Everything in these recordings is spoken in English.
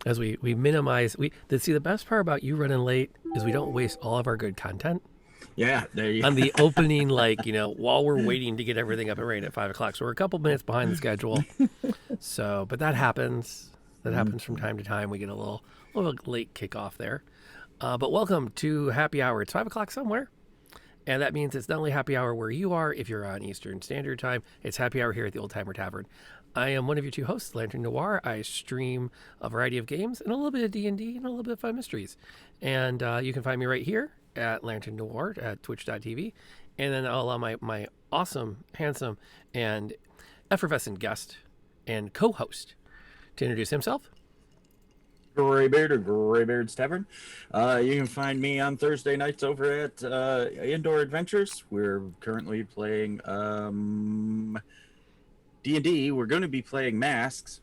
as we minimize. The best part about you running late is we don't waste all of our good content Yeah, there you on the opening, while we're waiting to get everything up and running at 5 o'clock. So we're a couple minutes behind the schedule. So, but that happens. That happens from time to time. We get a little late kickoff there. But welcome to Happy Hour. It's 5 o'clock somewhere. And that means it's not only happy hour where you are, if you're on Eastern Standard Time, it's happy hour here at the Old Timer Tavern. I am one of your two hosts, Lantern Noir. I stream a variety of games and a little bit of DnD and a little bit of Fun Mysteries. And you can find me right here at Lantern Noir at twitch.tv. And then I'll allow my awesome, handsome, and effervescent guest and co-host to introduce himself. Graybeard or Graybeard's Tavern. You can find me on Thursday nights over at Indoor Adventures. We're currently playing D&D. We're going to be playing Masks.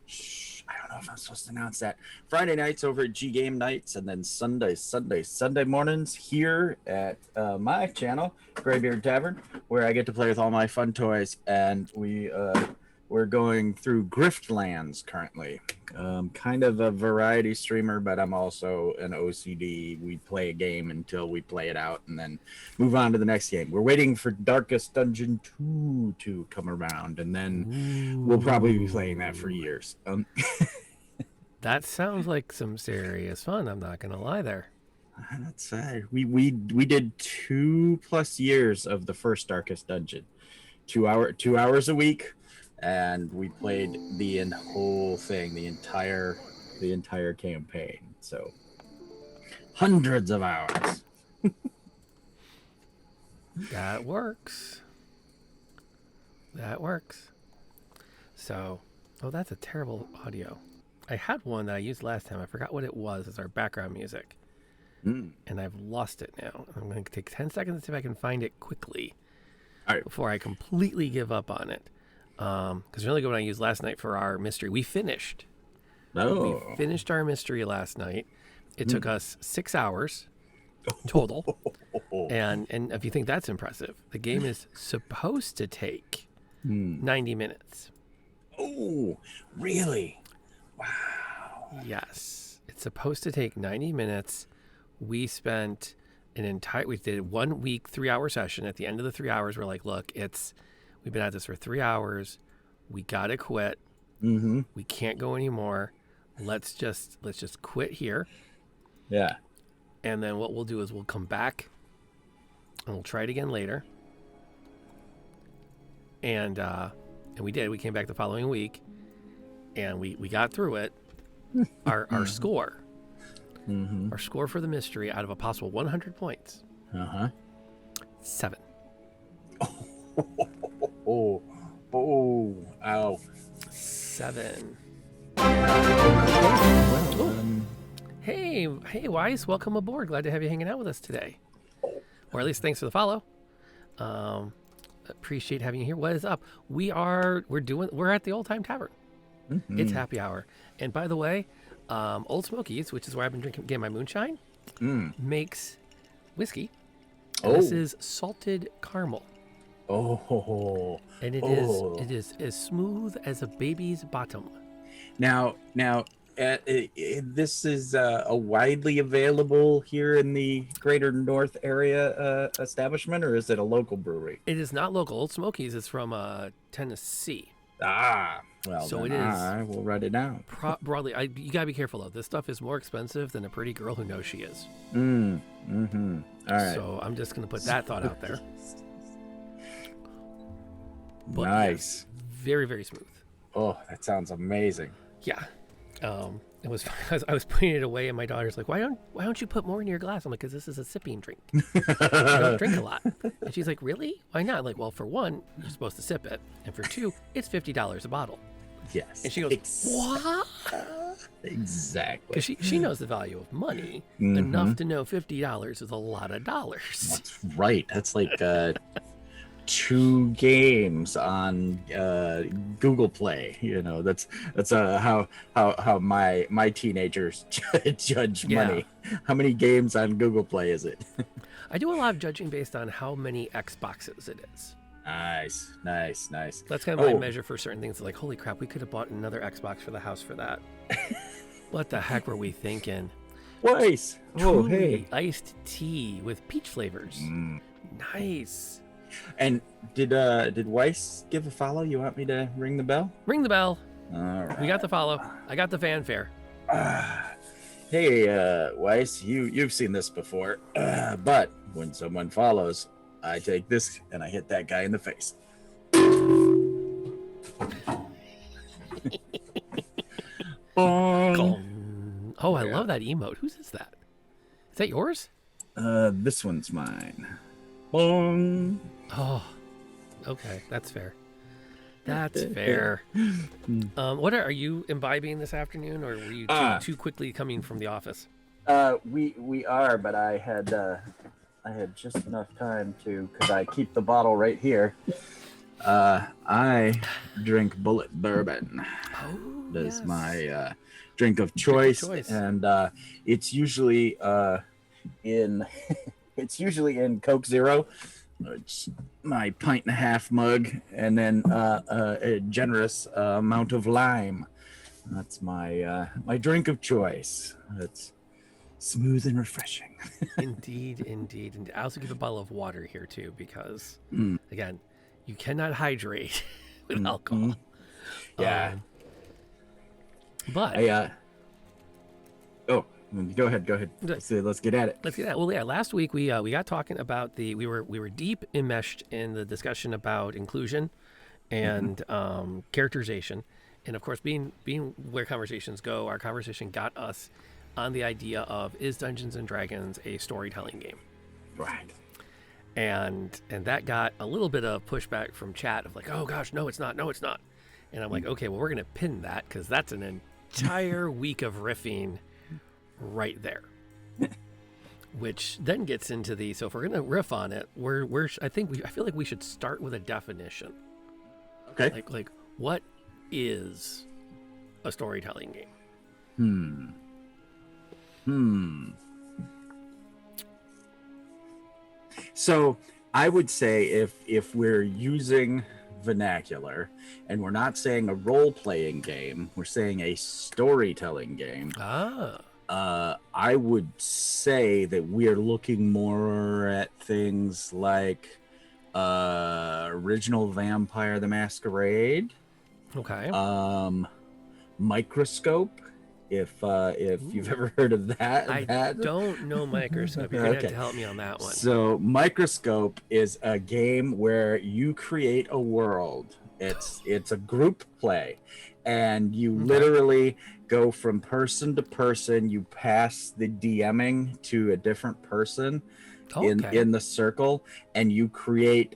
I don't know if I'm supposed to announce that. Friday nights over at G Game Nights, and then Sunday mornings here at my channel, Graybeard Tavern, where I get to play with all my fun toys, and we're going through Griftlands currently. Kind of a variety streamer, but I'm also an OCD. We play a game until we play it out and then move on to the next game. We're waiting for Darkest Dungeon 2 to come around, and then we'll probably be playing that for years. That sounds like some serious fun. I'm not going to lie there. That's we did 2+ years of the first Darkest Dungeon, 2 hours a week. And we played the whole thing, the entire campaign. So hundreds of hours. That works. So, that's a terrible audio. I had one that I used last time. I forgot what it was as our background music. And I've lost it now. I'm going to take 10 seconds to see if I can find it quickly. All right. Before I completely give up on it. Because really good one I used last night for our mystery. We finished our mystery last night. It took us 6 hours total. And if you think that's impressive, the game is supposed to take 90 minutes. Oh, really? Wow. Yes. It's supposed to take 90 minutes. We spent we did 1 week, 3-hour session. At the end of the 3 hours, we're like, look, we've been at this for 3 hours. We gotta quit. We can't go anymore. Let's just quit here. Yeah. And then what we'll do is we'll come back and we'll try it again later. And we did. We came back the following week, and we got through it. Our score. Our score for the mystery out of a possible 100 points. 7. Ow. 7. Hey, Weiss, welcome aboard. Glad to have you hanging out with us today. Or at least thanks for the follow. Appreciate having you here. What is up? We're at the Old Time Tavern. It's happy hour. And by the way, Old Smokies, which is where I've been getting my moonshine, makes whiskey. And this is salted caramel. And it is as smooth as a baby's bottom. Now, this is a widely available here in the greater North area establishment, or is it a local brewery? It is not local. Old Smokies is from Tennessee. Well, so it is. I will write it down. Broadly, you gotta be careful though. This stuff is more expensive than a pretty girl who knows she is. All right. So I'm just gonna put that thought out there. But nice. Yes, very, very smooth. Oh, that sounds amazing. Yeah. It was. I was putting it away, and my daughter's like, "Why don't you put more in your glass?" I'm like, "Because this is a sipping drink. I don't drink a lot." And she's like, "Really? Why not?" I'm like, well, for one, you're supposed to sip it, and for two, it's $50 a bottle. Yes. And she goes, "What?" Exactly. Because she knows the value of money enough to know $50 is a lot of dollars. That's right. That's like 2 games on Google Play. That's how my teenagers judge money. How many games on Google Play is it? I do a lot of judging based on how many Xboxes it is. Nice. That's kind of my measure for certain things. Like, holy crap, we could have bought another Xbox for the house for that. What the heck were we thinking? Weiss. Oh, Truly hey. iced tea with peach flavors. Nice. And did Weiss give a follow? You want me to ring the bell? Ring the bell. All right. We got the follow. I got the fanfare. Hey, Weiss, you've seen this before, but when someone follows, I take this and I hit that guy in the face. Bong. Oh, I love that emote. Whose is that? Is that yours? This one's mine. Bong. Oh, okay. That's fair. That's fair. What are you imbibing this afternoon, or were you too quickly coming from the office? We are, but I had just enough time to, because I keep the bottle right here. I drink Bullet Bourbon. Oh, That's yes. my drink of choice, and it's usually in it's usually in Coke Zero. It's my pint and a half mug, and then a generous amount of lime. That's my my drink of choice. It's smooth and refreshing. Indeed. I also keep a bottle of water here too, because again, you cannot hydrate with alcohol. Yeah. But go ahead. Let's get at it. let's get that. Well, yeah. Last week we got talking about we were deep enmeshed in the discussion about inclusion and characterization, and of course, being where conversations go, our conversation got us on the idea of, is Dungeons and Dragons a storytelling game? Right. And that got a little bit of pushback from chat of like, oh gosh, no, it's not. And I'm like, okay, well, we're gonna pin that because that's an entire week of riffing right there. Which then gets into the, so if we're gonna riff on it, I feel like we should start with a definition. Okay. Like what is a storytelling game? So I would say if we're using vernacular and we're not saying a role-playing game, we're saying a storytelling game. I would say that we're looking more at things like original Vampire the Masquerade. Okay. Microscope, if you've ever heard of that. I don't know Microscope. You're gonna have to help me on that one. So Microscope is a game where you create a world. It's a group play, and you literally go from person to person. You pass the DMing to a different person in the circle, and you create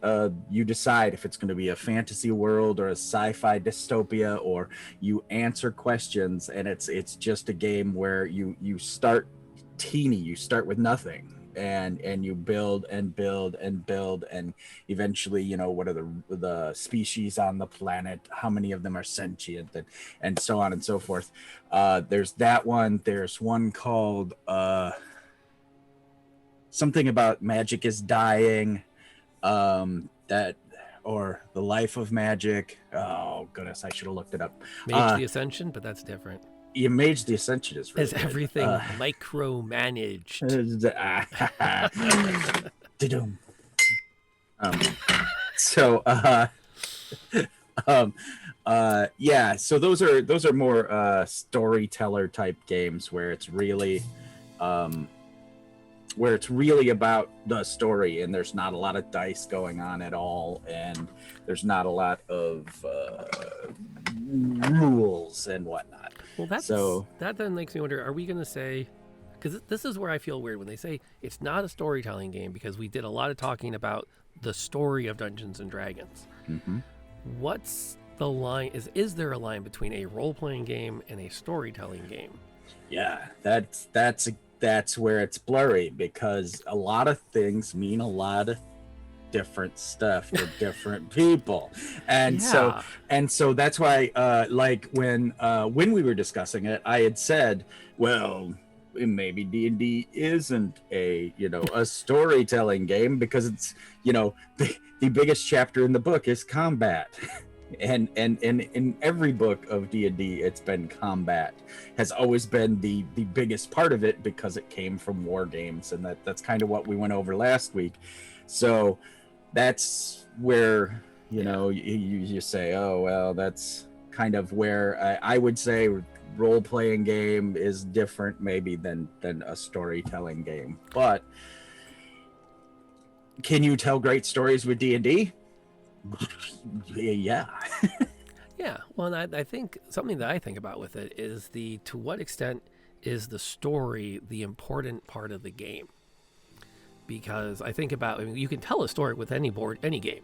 you decide if it's going to be a fantasy world or a sci-fi dystopia, or you answer questions, and it's just a game where you start teeny, you start with nothing, and you build and build and build, and eventually, what are the species on the planet, how many of them are sentient, and so on and so forth. There's that one. There's one called something about magic is dying, that, or the life of magic. Oh goodness, I should have looked it up. Mage the Ascension, but that's different. Yeah, Mage the Ascension is really Is everything micromanaged? Yeah. So those are more storyteller type games where it's really about the story, and there's not a lot of dice going on at all, and there's not a lot of rules and whatnot. Well, that then makes me wonder, are we going to say, because this is where I feel weird when they say it's not a storytelling game, because we did a lot of talking about the story of Dungeons and Dragons. What's the line? Is there a line between a role-playing game and a storytelling game? Yeah, that's where it's blurry, because a lot of things mean a lot of different stuff to different people, and so that's why like when we were discussing it, I had said, well, maybe D&D isn't a storytelling game, because it's the biggest chapter in the book is combat. And in every book of D&D, it's been combat has always been the biggest part of it, because it came from war games, and that's kind of what we went over last week. So that's where you say, oh well, that's kind of where I would say role-playing game is different maybe than a storytelling game. But can you tell great stories with D&D? Yeah. Yeah. Well, and I think something that I think about with it is to what extent is the story the important part of the game? Because I think about, you can tell a story with any game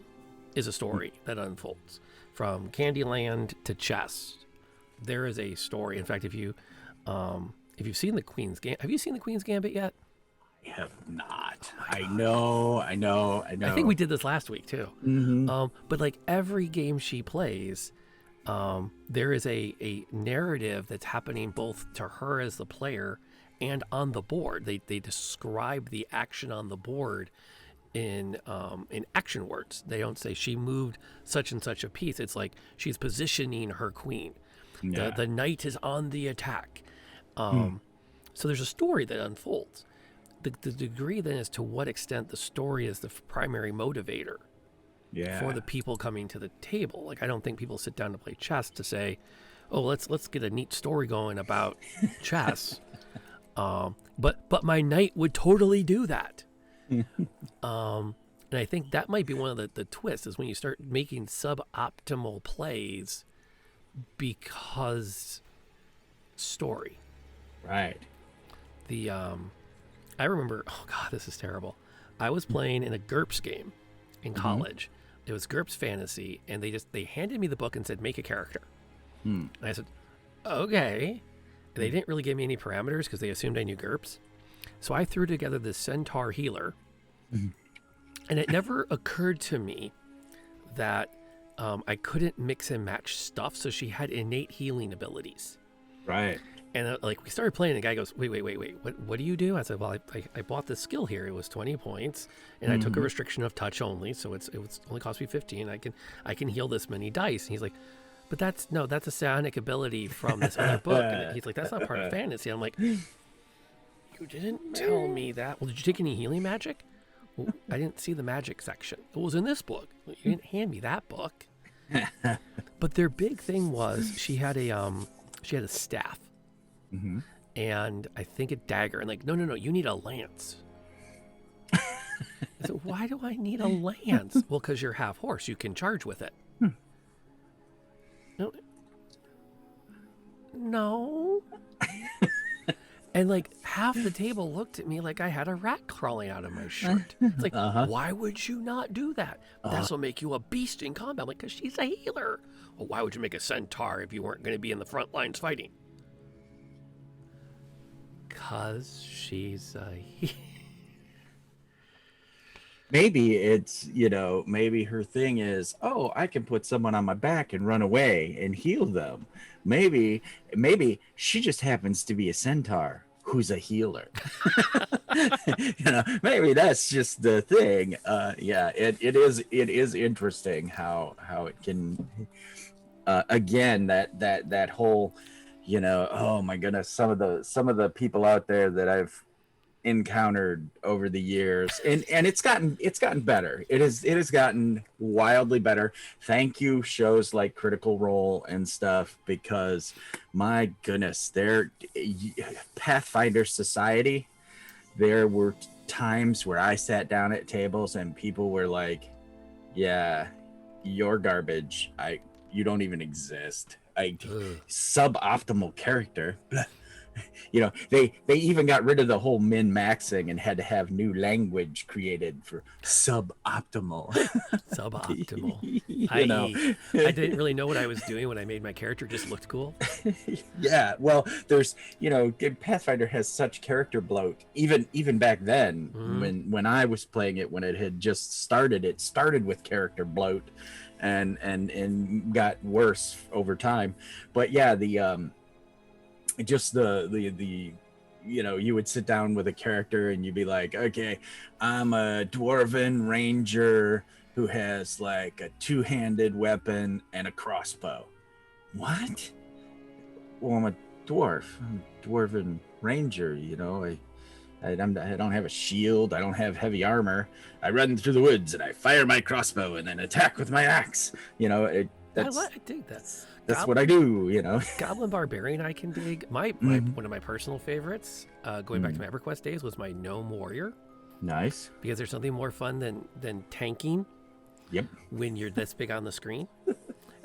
is a story that unfolds. From Candyland to chess, there is a story. In fact, if you've seen the Queen's Gambit, have you seen the Queen's Gambit yet? I have not. I know. I think we did this last week too. Mm-hmm. But like every game she plays, there is a narrative that's happening both to her as the player and on the board. They describe the action on the board in action words. They don't say she moved such and such a piece. It's like she's positioning her queen. Yeah. The knight is on the attack. So there's a story that unfolds. The degree then is to what extent the story is the primary motivator for the people coming to the table. Like, I don't think people sit down to play chess to say, oh, let's get a neat story going about chess. But my knight would totally do that. And I think that might be one of the twists, is when you start making suboptimal plays because story. Right. I remember, oh God, this is terrible. I was playing in a GURPS game in college. It was GURPS Fantasy, and they handed me the book and said, make a character. And I said, okay. And they didn't really give me any parameters because they assumed I knew GURPS. So I threw together this centaur healer. And it never occurred to me that I couldn't mix and match stuff. So she had innate healing abilities. Right. And we started playing, and the guy goes, wait, what do you do? I said, well, I bought this skill here. It was 20 points, and I took a restriction of touch only, so it only cost me 15. I can heal this many dice. And he's like, but that's a psionic ability from this other book. And he's like, that's not part of fantasy. I'm like, you didn't tell me that. Well, did you take any healing magic? Well, I didn't see the magic section. It was in this book. You didn't hand me that book. But their big thing was she had a staff. And I think a dagger, and like, no, you need a lance. I said, why do I need a lance? Well, because you're half horse, you can charge with it. No. And like half the table looked at me like I had a rat crawling out of my shirt. It's like, why would you not do that? That's what make you a beast in combat. I'm like, because she's a healer. Well, why would you make a centaur if you weren't going to be in the front lines fighting? Because she's a Maybe it's, maybe her thing is, oh, I can put someone on my back and run away and heal them. Maybe she just happens to be a centaur who's a healer. Maybe that's just the thing. It is interesting how it can, again, that whole, oh my goodness, some of the people out there that I've encountered over the years, and it's gotten better. It has gotten wildly better. Thank you, shows like Critical Role and stuff, because my goodness, Pathfinder Society, there were times where I sat down at tables and people were like, yeah, you're garbage. You don't even exist. Suboptimal character. They even got rid of the whole min-maxing and had to have new language created for suboptimal. I didn't really know what I was doing when I made my character. Just looked cool. Yeah, well, there's Pathfinder has such character bloat. Even back then, when I was playing it, when it had just started, it started with character bloat, and got worse over time. But yeah, just the you would sit down with a character and you'd be like, okay, I'm a dwarven ranger who has like a two-handed weapon and a crossbow. What? Well, I'm a dwarf. I'm a dwarven ranger, you know. I don't have a shield. I don't have heavy armor. I run through the woods and I fire my crossbow and then attack with my axe. You know, I that's dig that. that's what I do. You know, Goblin Barbarian I can dig. My one of my personal favorites, going back to my EverQuest days, was my Gnome Warrior. Nice. Because there's something more fun than tanking. Yep. When you're this big on the screen.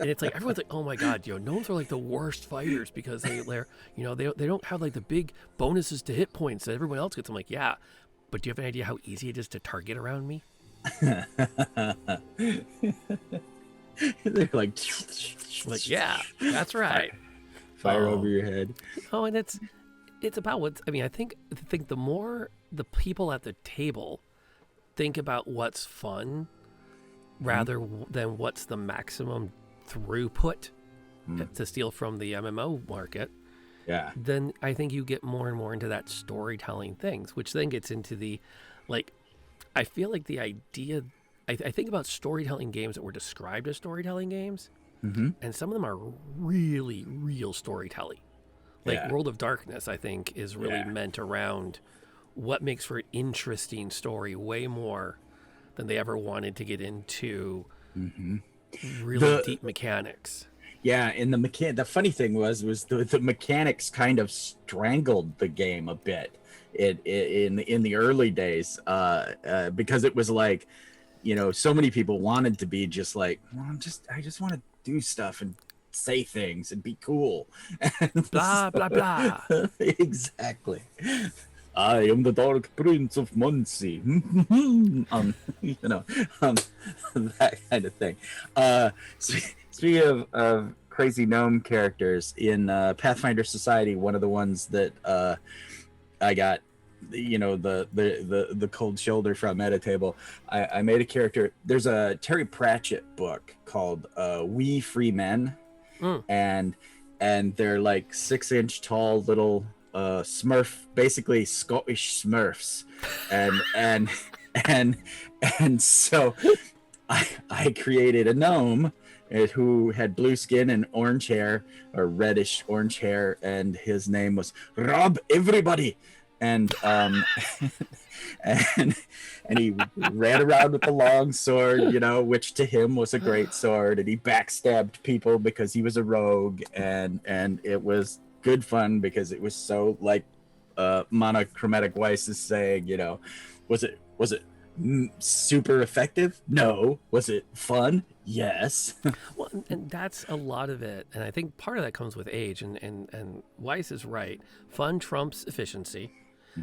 And it's like everyone's like, oh my god, gnomes are like the worst fighters because they're they don't have like the big bonuses to hit points that everyone else gets. I'm like, yeah, but do you have an idea how easy it is to target around me? They're like, yeah, that's right. Fire over your head. Oh, and it's about what I think the more the people at the table think about what's fun rather than what's the maximum throughput to steal from the MMO market, then I think you get more and more into that storytelling things, which then gets into the, like, I feel like the idea, I think about storytelling games that were described as storytelling games, and some of them are really real storytelling. Like World of Darkness, I think, is really meant around what makes for an interesting story way more than they ever wanted to get into really deep mechanics. Yeah, and the funny thing was the mechanics kind of strangled the game a bit in the early days, because it was like, so many people wanted to be just like, well, I just want to do stuff and say things and be cool. Blah blah blah. Exactly. I am the Dark Prince of Muncie. That kind of thing. Speaking of crazy gnome characters in Pathfinder Society, one of the ones that I got, the cold shoulder from at a table, I made a character. There's a Terry Pratchett book called We Free Men, and they're like 6-inch tall little Smurf, basically Scottish Smurfs, and so I created a gnome who had blue skin and orange hair, or reddish orange hair, and his name was Rob Everybody, and he ran around with a long sword, which to him was a great sword, and he backstabbed people because he was a rogue, and it was good fun because it was so like Monochromatic Weiss is saying, was it super effective? No. Was it fun? Yes. Well, and that's a lot of it, and I think part of that comes with age, and Weiss is right. Fun trumps efficiency,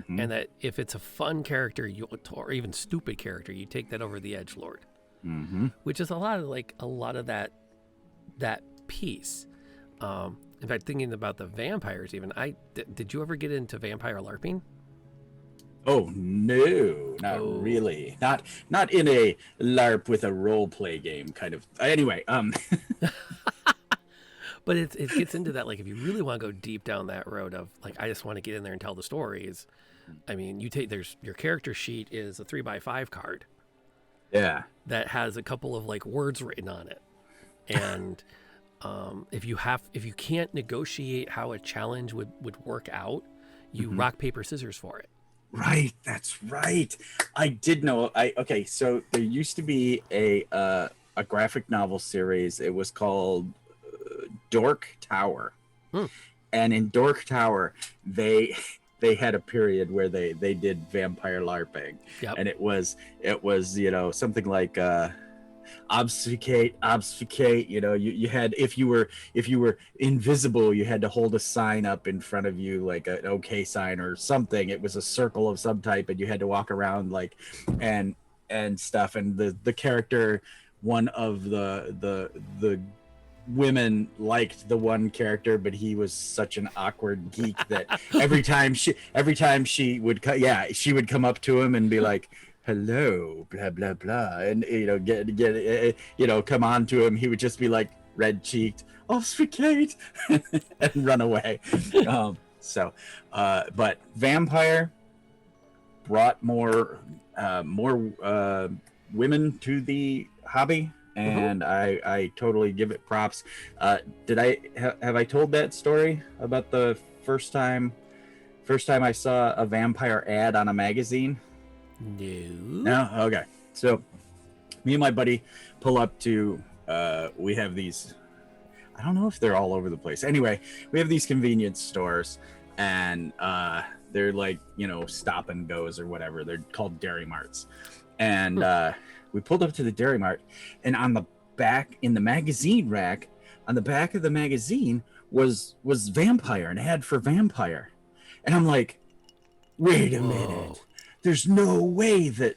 and that if it's a fun character, or even stupid character, you take that over the edgelord, which is a lot of that piece. In fact, thinking about the vampires, even did you ever get into vampire LARPing? Oh no, not really. Not in a LARP with a role play game kind of. Anyway, But it gets into that, like, if you really want to go deep down that road of like, I just want to get in there and tell the stories. I mean, your character sheet is a 3x5 card. Yeah. That has a couple of like words written on it, and if you can't negotiate how a challenge would work out, you rock paper scissors for it. Right, that's right. I did know. So there used to be a graphic novel series. It was called Dork Tower, and in Dork Tower, they had a period where they did vampire LARPing, and it was something like obfuscate. You had, if you were invisible, you had to hold a sign up in front of you, like an okay sign or something. It was a circle of some type, and you had to walk around like and stuff. And the character, one of the women liked the one character, but he was such an awkward geek that every time she would she would come up to him and be like, hello, blah blah blah, and get come on to him. He would just be like red cheeked, obfuscate, and run away. But vampire brought more women to the hobby, and I totally give it props. Have I told that story about the first time I saw a vampire ad on a magazine? No. Okay. So me and my buddy pull up to we have these, I don't know if they're all over the place. Anyway, we have these convenience stores, and they're like, stop and goes or whatever. They're called Dairy Marts. And we pulled up to the Dairy Mart, and on the back, in the magazine rack, on the back of the magazine was Vampire, an ad for Vampire. And I'm like, wait a minute. There's no way that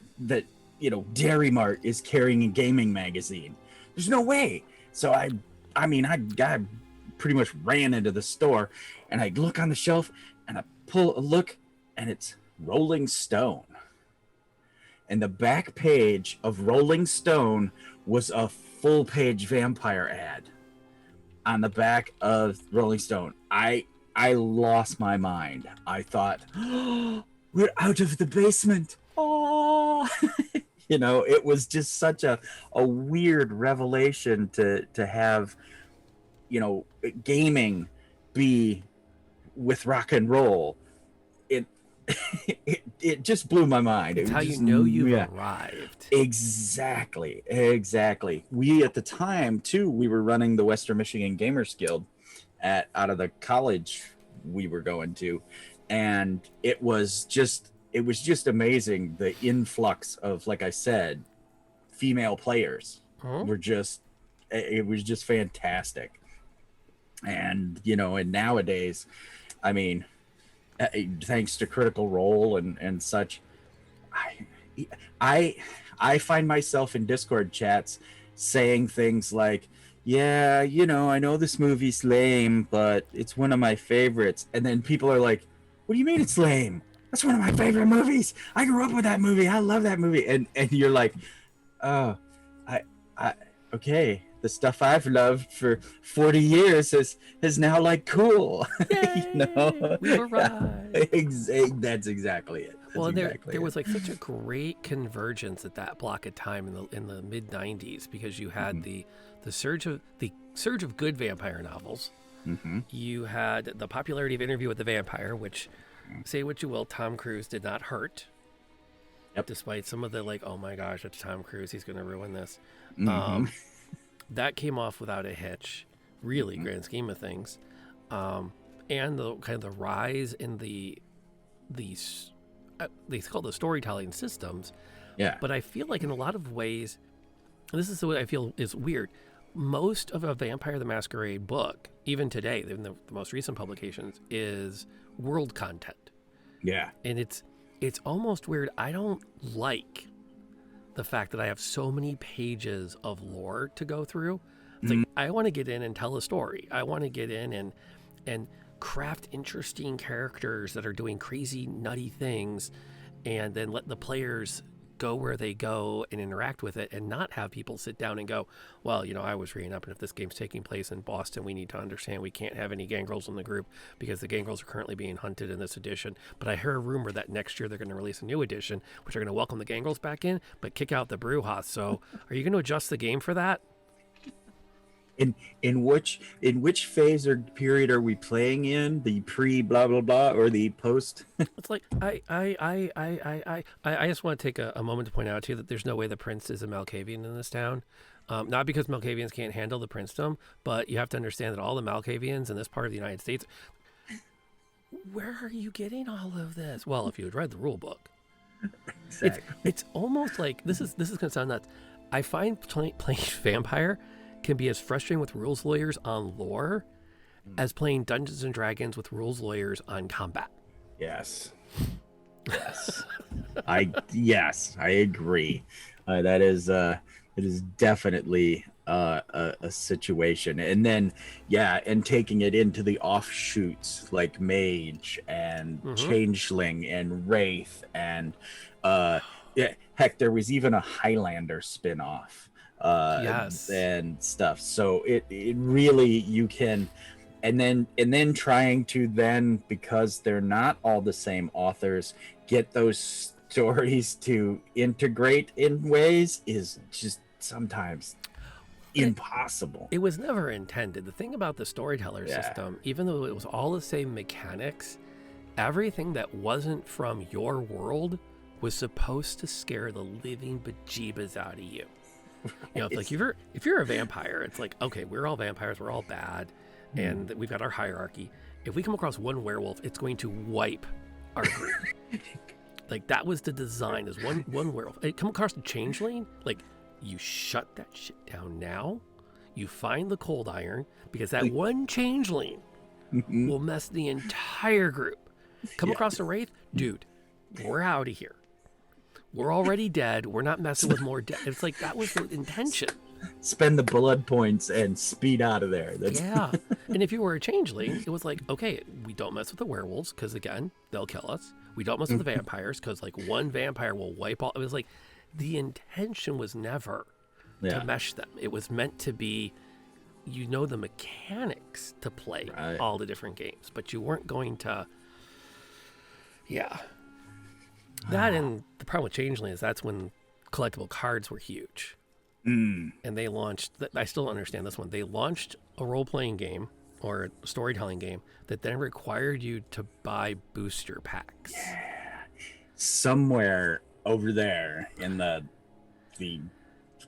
Dairy Mart is carrying a gaming magazine. There's no way. So I pretty much ran into the store, and I look on the shelf, and I pull a look, and it's Rolling Stone. And the back page of Rolling Stone was a full page Vampire ad on the back of Rolling Stone. I lost my mind. I thought, oh, we're out of the basement. Oh, it was just such a weird revelation to have, gaming be with rock and roll. It just blew my mind. It's how you've arrived. Exactly. We at the time too, we were running the Western Michigan Gamers Guild out of the college we were going to, and it was just amazing, the influx of, like I said, female players. It was just fantastic. And and nowadays, I mean, thanks to Critical Role and such, I find myself in Discord chats saying things like, yeah, I know this movie's lame, but it's one of my favorites. And then people are like, what do you mean it's lame? That's one of my favorite movies. I grew up with that movie. I love that movie. And you're like, oh, okay. The stuff I've loved for 40 years is now like cool. We've arrived. That's exactly it. There was like such a great convergence at that block of time in the mid 90s, because you had the surge of good vampire novels. You had the popularity of Interview with the Vampire, which, say what you will, Tom Cruise did not hurt. Yep. Despite some of the oh my gosh, it's Tom Cruise, he's going to ruin this. That came off without a hitch, really, grand scheme of things. And the kind of the rise in these they call the storytelling systems. Yeah. But I feel like in a lot of ways, and this is what I feel is weird, most of a Vampire the Masquerade book, even today, in the most recent publications, is world content. Yeah. And it's almost weird. I don't like the fact that I have so many pages of lore to go through. It's like, I want to get in and tell a story. I want to get in and craft interesting characters that are doing crazy, nutty things, and then let the players go where they go and interact with it, and not have people sit down and go, well, I was reading up, and if this game's taking place in Boston, we need to understand we can't have any gangrels in the group because the gangrels are currently being hunted in this edition. But I hear a rumor that next year they're going to release a new edition, which are going to welcome the gangrels back in, but kick out the Brujas. So are you going to adjust the game for that? In which phase or period are we playing in? The pre blah blah blah or the post? It's like I just want to take a moment to point out to you that there's no way the prince is a Malkavian in this town. Not because Malkavians can't handle the princedom, but you have to understand that all the Malkavians in this part of the United States. Where are you getting all of this? Well, if you had read the rule book, exactly. It's almost like this is going to sound nuts. I find playing Vampire can be as frustrating with rules lawyers on lore as playing Dungeons and Dragons with rules lawyers on combat. Yes. I agree. It is definitely a situation. And then and taking it into the offshoots like mage and changeling and wraith and heck, there was even a Highlander spin-off. And stuff. So it really, you can, and then trying to then, because they're not all the same authors, get those stories to integrate in ways is just sometimes impossible. It was never intended. The thing about the storyteller Yeah. system, even though it was all the same mechanics, everything that wasn't from your world was supposed to scare the living bejeebas out of you. You know, it's like if you're a vampire, it's like, okay, we're all vampires, we're all bad, and we've got our hierarchy. If we come across one werewolf, it's going to wipe our group. Like, that was the design, is one werewolf. Hey, come across the changeling, like, you shut that shit down now. You find the cold iron, because that one changeling will mess the entire group. Come across a wraith, dude, we're out of here. We're already dead. We're not messing with more dead. It's like, that was the intention. Spend the blood points and speed out of there. Yeah. And if you were a changeling, it was like, okay, we don't mess with the werewolves because, again, they'll kill us. We don't mess with the vampires because, like, one vampire will wipe all. It was like, the intention was never to mesh them. It was meant to be, you know, the mechanics to play all the different games, but you weren't going to. Yeah. That and the problem with Changeling is that's when collectible cards were huge. And they launched, I still don't understand this one. They launched a role-playing game or a storytelling game that then required you to buy booster packs. Yeah. Somewhere over there in the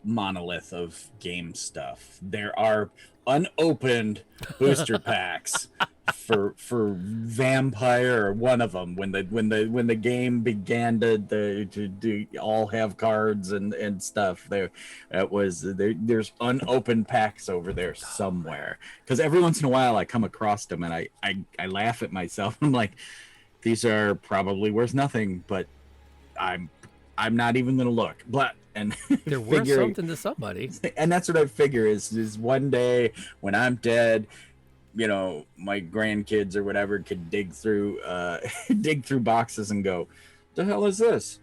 monolith of game stuff, there are unopened booster packs for Vampire, or one of them, when the game began to all have cards and stuff. There's unopened packs over there somewhere, because every once in a while I come across them and I laugh at myself. I'm like, these are probably worth nothing, but I'm not even gonna look. But and they're worth something to somebody. And that's what I figure is one day when I'm dead, you know, my grandkids or whatever could dig through boxes and go, the hell is this?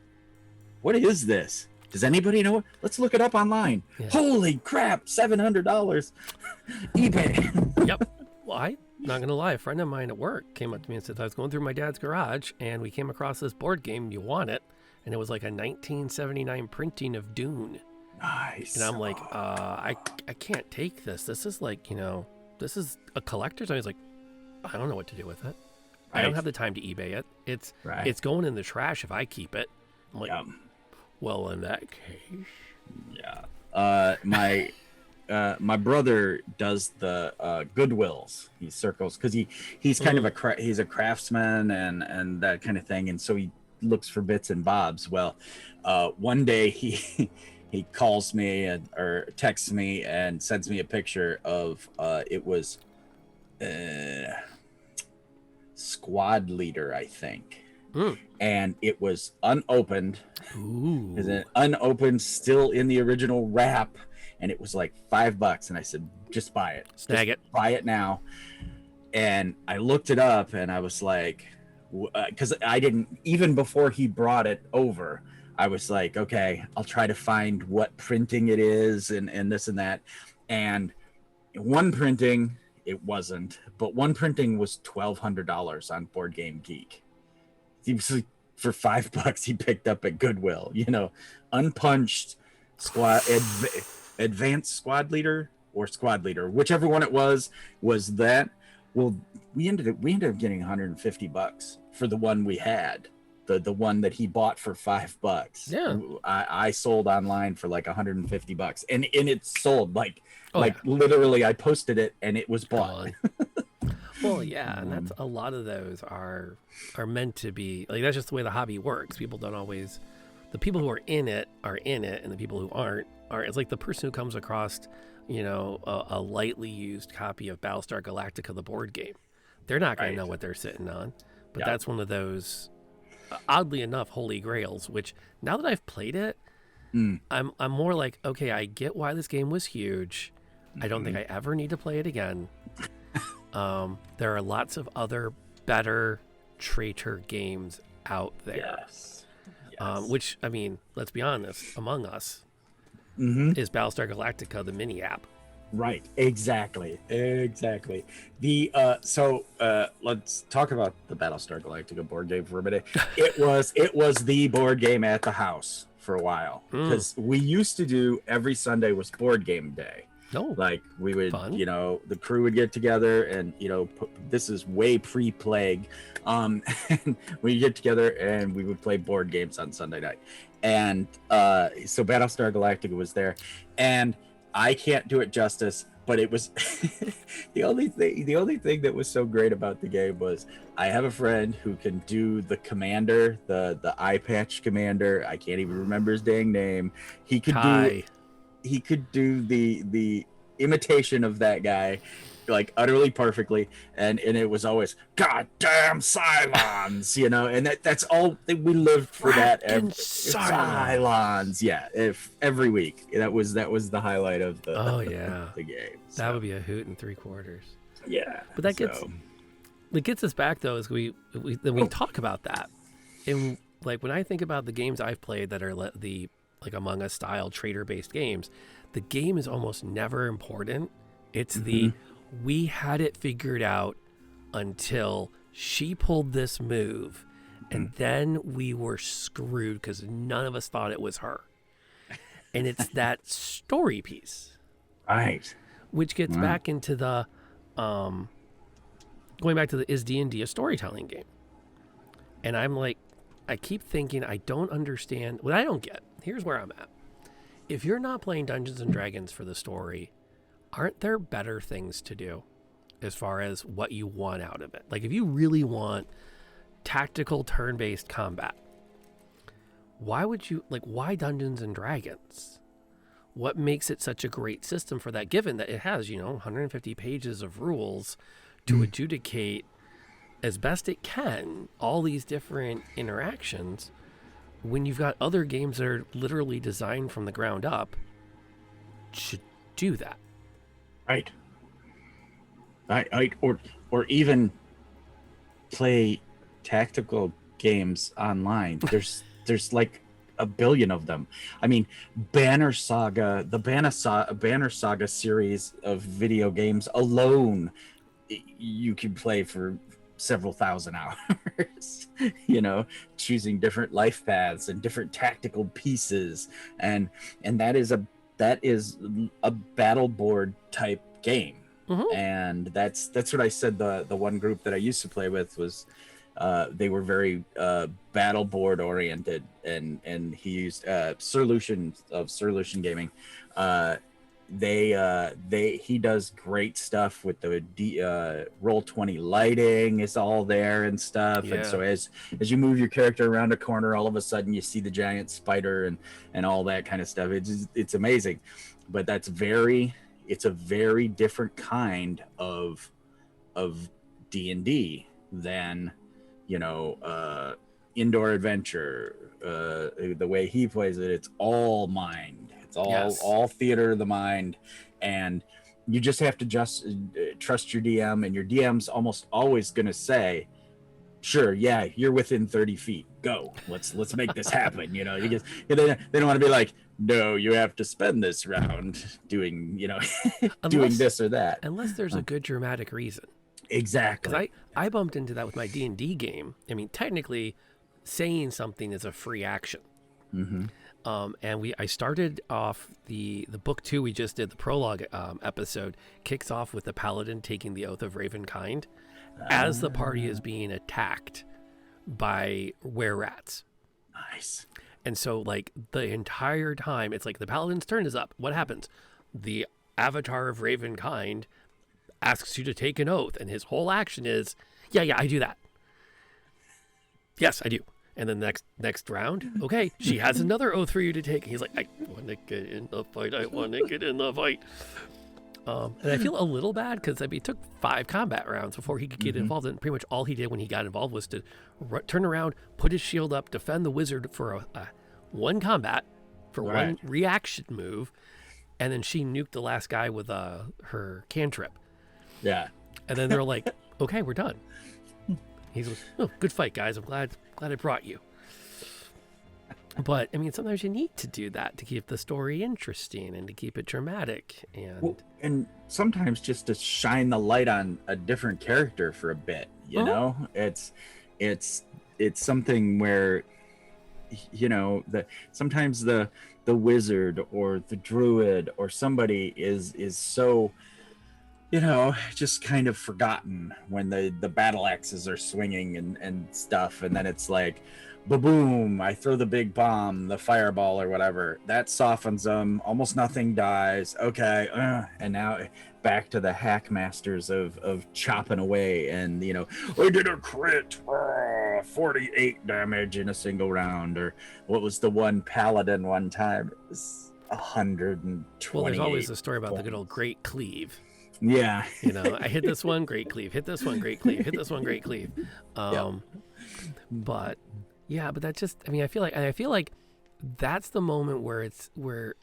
What is this? Does anybody know? Let's look it up online. Yeah. Holy crap, $700 eBay. Yep. Well, I'm not gonna lie, a friend of mine at work came up to me and said, I was going through my dad's garage and we came across this board game. You want it? And it was like a 1979 printing of Dune. Nice. And I'm like, I can't take this. This is like, you know, this is a collector's. I was like, I don't know what to do with it. I don't have the time to eBay it. It's going in the trash if I keep it. I'm like, well, in that case. Yeah. My brother does the Goodwills. He circles because he's kind of he's a craftsman and that kind of thing, and so he looks for bits and bobs. Well, one day he calls me or texts me and sends me a picture of it was Squad Leader, I think. And it was unopened. Ooh. Is it unopened, still in the original wrap, and it was like $5. And I said, just buy it. Snag it. Buy it now. And I looked it up and I was like, because I didn't, even before he brought it over, I was like, okay, I'll try to find what printing it is and this and that. And one printing, it wasn't, but one printing was $1,200 on Board Game Geek. He was like, for $5 he picked up at Goodwill, you know, unpunched advanced Squad Leader or Squad Leader, whichever one it was that. Well, we ended up getting $150 for the one we had, the one that he bought for $5. Yeah, I sold online for like $150, and it sold literally. I posted it and it was bought. Well, yeah, and that's a lot of those are meant to be like, that's just the way the hobby works. People don't always, the people who are in it, and the people who aren't. It's like the person who comes across, you know, a lightly used copy of Battlestar Galactica, the board game. They're not going to know what they're sitting on. But that's one of those, oddly enough, holy grails, which now that I've played it, I'm more like, okay, I get why this game was huge. I don't think I ever need to play it again. There are lots of other better traitor games out there. Yes. Which, I mean, let's be honest, Among Us is Battlestar Galactica, the mini app. Right. Exactly. Exactly. The let's talk about the Battlestar Galactica board game for a minute. It was the board game at the house for a while Mm. because we used to do every Sunday was board game day. No. Like we would, Fun. the crew would get together and this is way pre-plague. And we get together and we would play board games on Sunday night. And so Battlestar Galactica was there, and I can't do it justice, but it was the only thing that was so great about the game was I have a friend who can do the commander, the eye patch commander. I can't even remember his dang name. He could Kai. do the imitation of that guy like utterly perfectly, and it was always goddamn Cylons, and that's all that we lived for. That Cylons, every week that was the highlight of the the game. So. That would be a hoot and 3/4. Yeah, but that gets us back though, is we talk about that, and like when I think about the games I've played that are the like Among Us style trader based games, the game is almost never important. It's we had it figured out until she pulled this move, and then we were screwed because none of us thought it was her. And it's that story piece, right? Which gets back into the going back to the is DnD a storytelling game? And I'm like, I keep thinking I don't understand what I don't get. Here's where I'm at. If you're not playing Dungeons and Dragons for the story, aren't there better things to do as far as what you want out of it? Like if you really want tactical turn-based combat, why Dungeons and Dragons? What makes it such a great system for that, given that it has, 150 pages of rules to adjudicate as best it can all these different interactions, when you've got other games that are literally designed from the ground up to do that. Right. Or even play tactical games online. There's like a billion of them. I mean, Banner Saga, the Banner Saga series of video games alone, you can play for several thousand hours, choosing different life paths and different tactical pieces, and that is a battle board type game. And that's what I said. The one group that I used to play with was they were very battle board oriented, and he used Sir Lucian of Sir Lucian Gaming. He does great stuff with the Roll20 lighting is all there and stuff. And so as you move your character around a corner, all of a sudden you see the giant spider and all that kind of stuff. It's amazing, but it's a very different kind of D&D than indoor adventure. The way he plays it, it's all mind. It's all theater of the mind, and you just have to trust your DM, and your DM's almost always going to say, sure, yeah, you're within 30 feet. Go. Let's make this happen. They don't want to be like, no, you have to spend this round doing, doing this or that. Unless there's a good dramatic reason. Exactly. Because I bumped into that with my D&D game. I mean, technically, saying something is a free action. And I started off the book 2 we just did, the prologue episode, kicks off with the paladin taking the oath of Ravenkind as the party is being attacked by were-rats. Nice. And so, like, the entire time, it's like the paladin's turn is up. What happens? The avatar of Ravenkind asks you to take an oath, and his whole action is, yeah, I do that. Yes, I do. And then next round, okay, she has another oath for you to take. He's like, I want to get in the fight. And I feel a little bad because it took 5 combat rounds before he could get involved. And pretty much all he did when he got involved was to turn around, put his shield up, defend the wizard for one combat, for one reaction move, and then she nuked the last guy with her cantrip. Yeah. And then they're like, okay, we're done. He's like, oh, good fight, guys. I'm glad I brought you. But I mean, sometimes you need to do that to keep the story interesting and to keep it dramatic. And Well, and sometimes just to shine the light on a different character for a bit, you Uh-huh. know, it's something where, you know, sometimes the wizard or the druid or somebody is so, you know, just kind of forgotten when the battle axes are swinging and stuff, and then it's like, boom, I throw the big bomb, the fireball or whatever, that softens them, almost nothing dies, okay, and now back to the hack masters of chopping away, and you know, I did a crit, 48 damage in a single round, or what was the one paladin one time, it was 128. well, there's always the story about the good points. old great cleave. Yeah. You know, I hit this one, great cleave. Hit this one, great cleave. Hit this one, great cleave. But yeah, but that's just. I mean, I feel like that's the moment where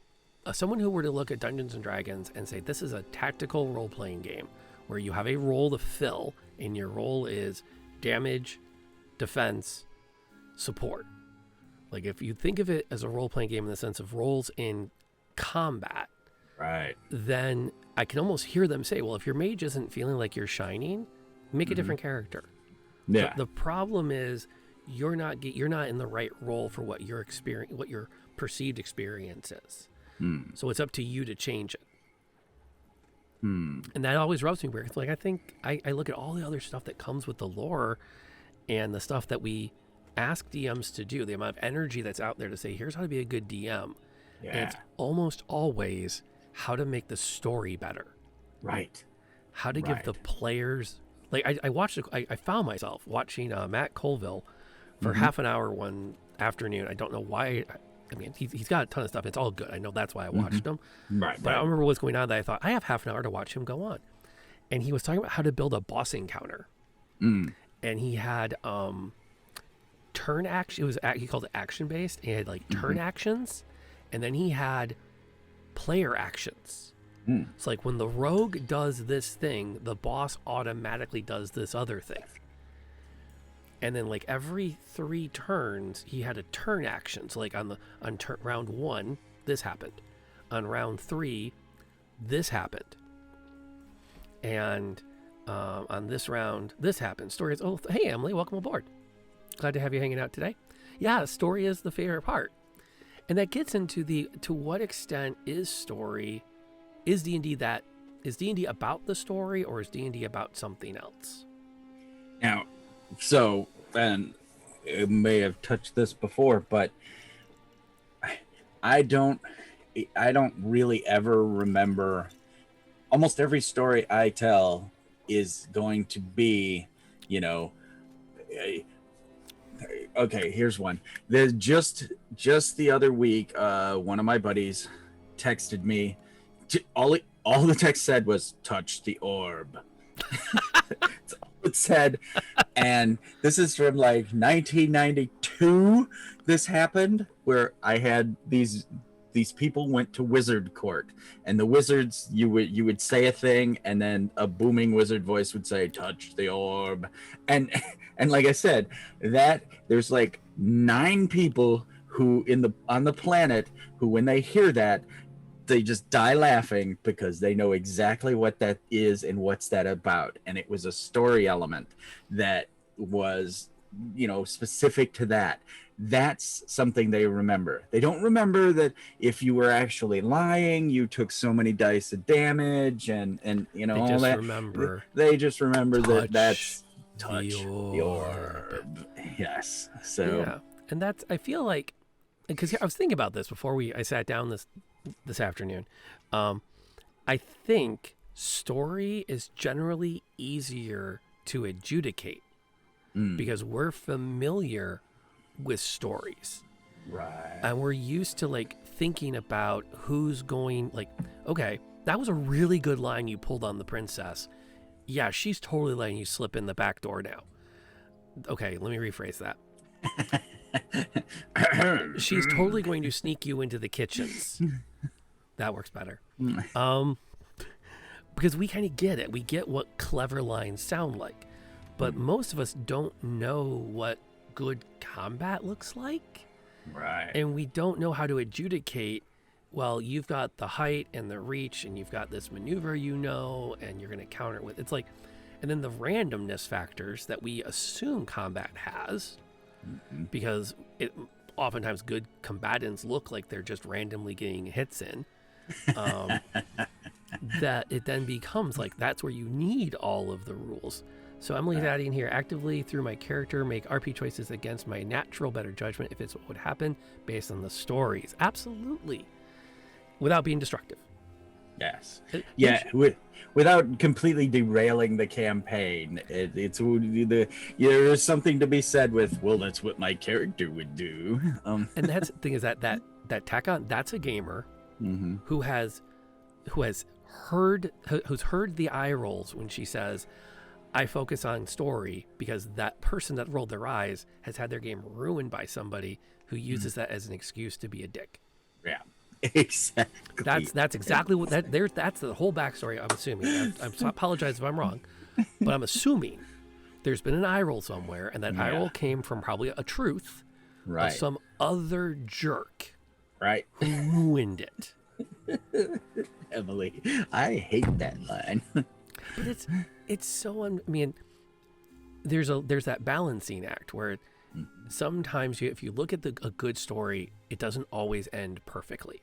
someone who were to look at Dungeons and Dragons and say this is a tactical role playing game where you have a role to fill, and your role is damage, defense, support. Like if you think of it as a role playing game in the sense of roles in combat, Right. then I can almost hear them say, well, if your mage isn't feeling like you're shining, make a different character. Yeah. The problem is you're not in the right role for what your perceived experience is. So it's up to you to change it. And that always rubs me weird. It's like, I think I look at all the other stuff that comes with the lore and the stuff that we ask DMs to do, the amount of energy that's out there to say, here's how to be a good DM. Yeah. And it's almost always how to make the story better. Right. How to give the players, like I found myself watching Matt Colville for half an hour one afternoon. I don't know why. I mean, he's got a ton of stuff. It's all good. I know that's why I watched him. Right. But I don't remember what's going on that I thought, I have half an hour to watch him go on. And he was talking about how to build a boss encounter. And he had turn action. He called it action based. He had like turn actions. And then he had player actions. It's like when the rogue does this thing, the boss automatically does this other thing. And then like every 3 turns, he had a turn action. So like on round 1, this happened. On round 3, this happened. And on this round, this happened. Story is, oh, hey, Emily, welcome aboard. Glad to have you hanging out today. Yeah, story is the favorite part. And that gets into to what extent is story, is D&D about the story, or is D&D about something else? Now, so, and it may have touched this before, but I don't really ever remember. Almost every story I tell is going to be, you know, okay, here's one. There's just the other week, one of my buddies texted me. All the text said was "touch the orb." That's all it said, and this is from like 1992. This happened where I had these people went to wizard court, and the wizards, you would say a thing, and then a booming wizard voice would say "touch the orb," and like I said, that there's like 9 people who on the planet who, when they hear that, they just die laughing because they know exactly what that is and what's that about. And it was a story element that was, you know, specific to that. That's something they remember. They don't remember that if you were actually lying, you took so many dice of damage and you know, all that. They just remember that that's touch the orb. Yes. So yeah, and that's, I feel like, because I was thinking about this before I sat down this afternoon. I think story is generally easier to adjudicate because we're familiar with stories, right? And we're used to like thinking about who's going, like, okay, that was a really good line you pulled on the princess. Yeah, she's totally letting you slip in the back door now. Okay, let me rephrase that. She's totally going to sneak you into the kitchens. That works better. Because we kind of get it. We get what clever lines sound like. But most of us don't know what good combat looks like. Right. And we don't know how to adjudicate, well, you've got the height and the reach, and you've got this maneuver, and you're going to counter it with. It's like, and then the randomness factors that we assume combat has, because oftentimes good combatants look like they're just randomly getting hits in. That it then becomes like that's where you need all of the rules. So Emily's adding here, actively through my character make RP choices against my natural better judgment if it's what would happen based on the stories. Absolutely. Without being destructive. Yes. Without completely derailing the campaign. There's something to be said with, well, that's what my character would do. And that's the thing is that tack on, that's a gamer who's heard the eye rolls when she says, I focus on story, because that person that rolled their eyes has had their game ruined by somebody who uses that as an excuse to be a dick. Yeah, exactly. That's exactly what that's the whole backstory. I'm assuming. I apologize if I'm wrong, but I'm assuming there's been an eye roll somewhere, and that eye roll came from probably a truth of some other jerk, right, who ruined it. Emily, I hate that line. But it's so. I mean, there's that balancing act where sometimes if you look at a good story, it doesn't always end perfectly.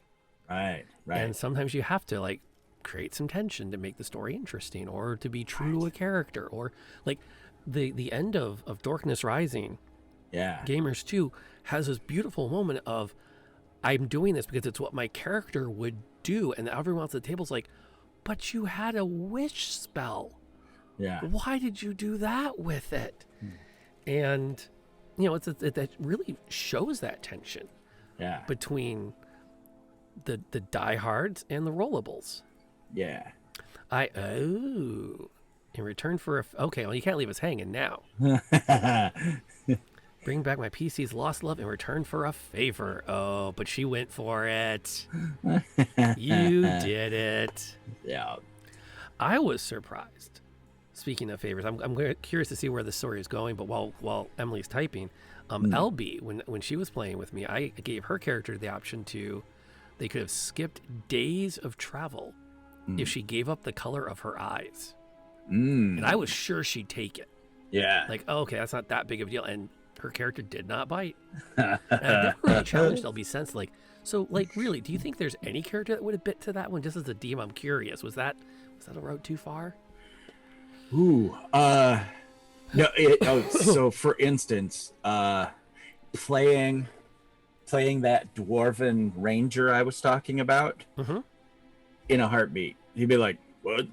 Right. And sometimes you have to like create some tension to make the story interesting, or to be true to a character, or like the end of Darkness Rising. Yeah. Gamers 2 has this beautiful moment of, I'm doing this because it's what my character would do, and everyone else at the table's like, but you had a wish spell. Yeah. Why did you do that with it? And that really shows that tension. Yeah. Between the diehards and the rollables. Yeah. In return for okay, well, you can't leave us hanging now. Bring back my PC's lost love in return for a favor. Oh, but she went for it. You did it. Yeah. I was surprised. Speaking of favors, I'm curious to see where the story is going. But while Emily's typing, LB, when she was playing with me, I gave her character the option to. They could have skipped days of travel if she gave up the color of her eyes, and I was sure she'd take it. Yeah. Like, oh, okay, that's not that big of a deal, and her character did not bite. And I never really challenged LB since. Like, so, like, really, do you think there's any character that would have bit to that one? Just as a DM, I'm curious. Was that a road too far? Ooh. No. So, for instance, playing that dwarven ranger I was talking about, in a heartbeat, he'd be like, "What?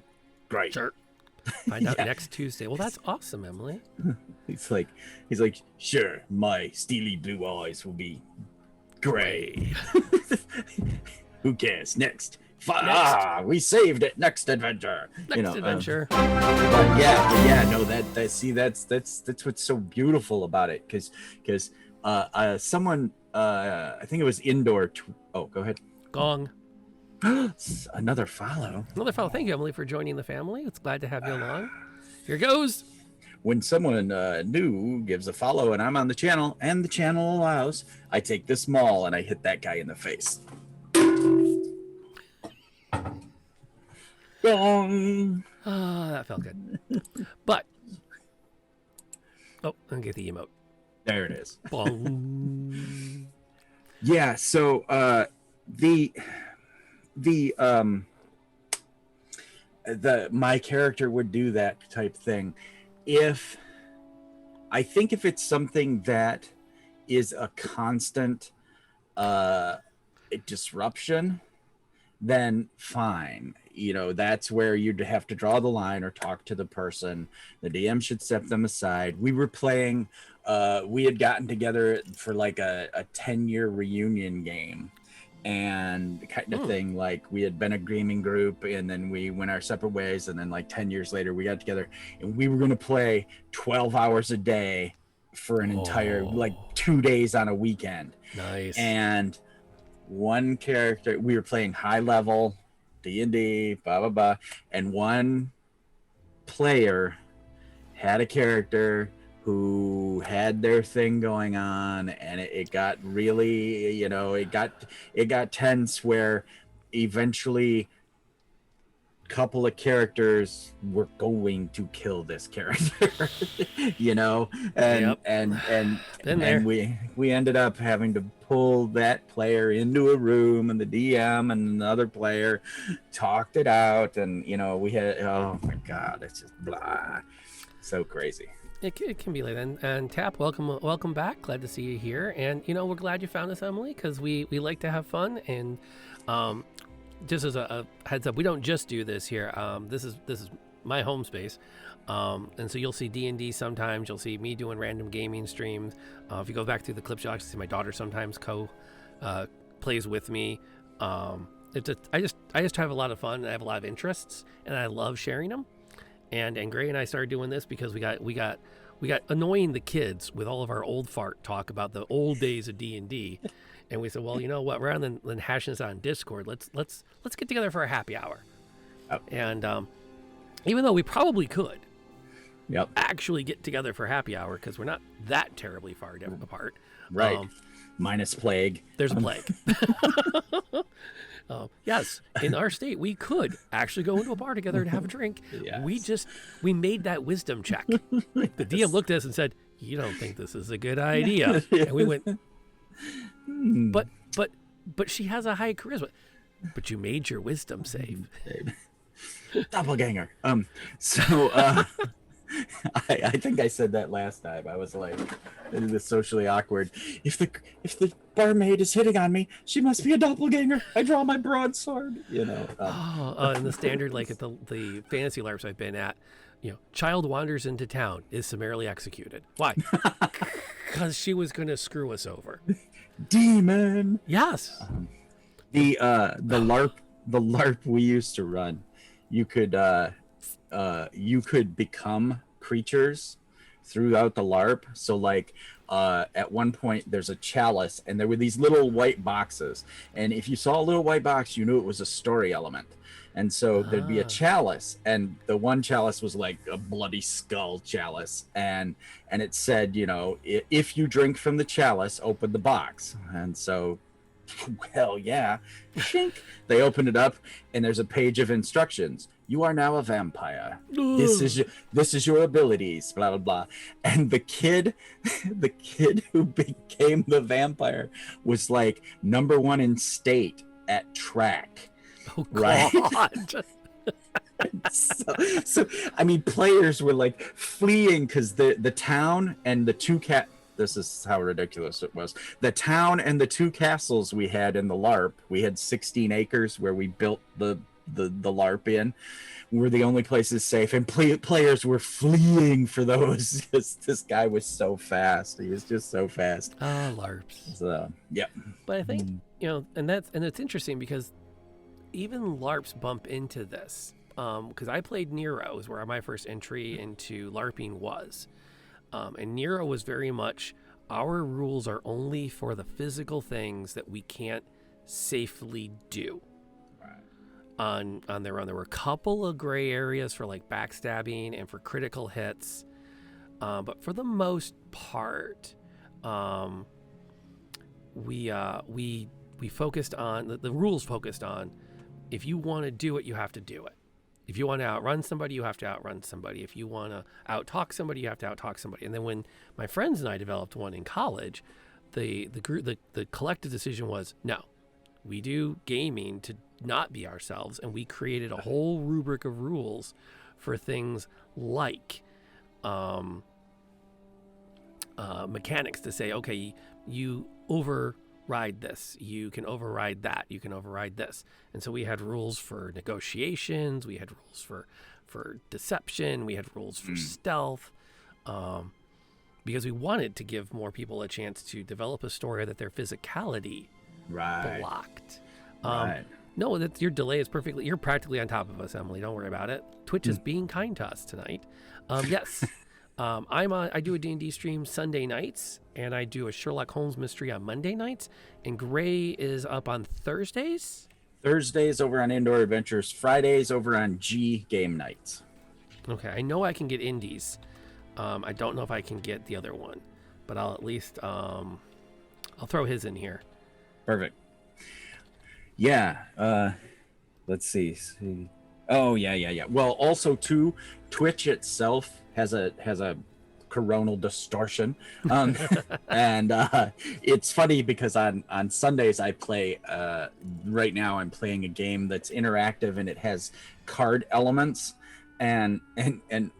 Great. Sure. Find out next Tuesday." Well, that's awesome, Emily. He's like, sure, my steely blue eyes will be gray. Who cares? Next. We saved it. Next adventure. Next adventure. But no, that's what's so beautiful about it, because someone, I think it was indoor. Go ahead. Gong. Another follow. Thank you, Emily, for joining the family. It's glad to have you along. Here goes. When someone new gives a follow and I'm on the channel and the channel allows, I take this maul and I hit that guy in the face. Gong. That felt good. But I'll get the emote. There it is. Bong. Yeah, so my character would do that type thing if it's something that is a constant disruption, then fine. That's where you'd have to draw the line or talk to the person. The DM should step them aside. We were playing, we had gotten together for like a 10-year reunion game and kind of thing. Like, we had been a gaming group and then we went our separate ways, and then like 10 years later we got together and we were going to play 12 hours a day for an entire 2 days on a weekend. Nice. And one character, we were playing high level D&D, blah blah blah, and one player had a character who who had their thing going on, and it got really, you know, it got tense where eventually couple of characters were going to kill this character, you know, and Yep. and we ended up having to pull that player into a room, and the DM and the other player talked it out, and you know, we had, oh my god, it's just blah, so crazy. It can be like that. And Tap, welcome back. Glad to see you here. And you know, we're glad you found us, Emily, because we like to have fun. And just as a heads up, we don't just do this here. This is my home space, and so you'll see D&D sometimes. You'll see me doing random gaming streams. If you go back through the clips, you'll actually see my daughter sometimes plays with me. I just try to have a lot of fun. I have a lot of interests, and I love sharing them. And Gray and I started doing this because we got annoying the kids with all of our old fart talk about the old days of D&D, and we said, well, you know what? Rather than hashing this out on Discord, let's get together for a happy hour. Oh. And even though we probably could, Yep. actually get together for happy hour because we're not that terribly far apart. Right. Minus plague. There's a plague. Yes, in our state, we could actually go into a bar together and have a drink. Yes. We made that wisdom check. The DM looked at us and said, "You don't think this is a good idea?" And we went, "But she has a high charisma. But you made your wisdom save." Doppelganger. I think I said that last time. I was like, it was socially awkward. If the barmaid is hitting on me, she must be a doppelganger. I draw my broadsword. You know. And the standard, like at the fantasy LARPs I've been at, you know, child wanders into town, is summarily executed. Why? Because she was going to screw us over. Demon. Yes. The LARP we used to run, you could become creatures throughout the LARP. So like at one point there's a chalice, and there were these little white boxes, and if you saw a little white box, you knew it was a story element. And so there'd be a chalice, and the one chalice was like a bloody skull chalice, and it said, you know, if you drink from the chalice, open the box. And so, well, yeah, shink. They opened it up, and there's a page of instructions. You are now a vampire. This is your abilities, blah, blah, blah. And the kid who became the vampire was like #1 in state at track. Oh, right? God. so I mean, players were like fleeing because the town and the two this is how ridiculous it was. The town and the two castles we had in the LARP, we had 16 acres where we built the LARP in, were the only places safe, and players were fleeing for those because this guy was so fast. He was just so fast. LARPs. So yeah. But I think, you know, and it's interesting because even LARPs bump into this. Because I played Nero, is where my first entry into LARPing was. And Nero was very much, our rules are only for the physical things that we can't safely do on their own. There were a couple of gray areas for like backstabbing and for critical hits. But for the most part, we focused on, the rules focused on, if you want to do it, you have to do it. If you want to outrun somebody, you have to outrun somebody. If you want to out-talk somebody, you have to out-talk somebody. And then when my friends and I developed one in college, the collective decision was, no, we do gaming to not be ourselves, and we created a whole rubric of rules for things like mechanics to say, okay, you override this, you can override that, you can override this. And so we had rules for negotiations, we had rules for deception, we had rules for stealth, because we wanted to give more people a chance to develop a story that their physicality blocked. No, that your delay is perfectly, you're practically on top of us, Emily. Don't worry about it. Twitch is being kind to us tonight. Yes. I do a D&D stream Sunday nights, and I do a Sherlock Holmes mystery on Monday nights, and Gray is up on Thursdays? Thursdays over on Indoor Adventures, Fridays over on G Game Nights. Okay, I know I can get indies I don't know if I can get the other one, but I'll at least I'll throw his in here. Perfect. Yeah. Let's see. Oh yeah. Well, also too, Twitch itself has a coronal distortion, and it's funny because on Sundays I play. Right now I'm playing a game that's interactive and it has card elements. And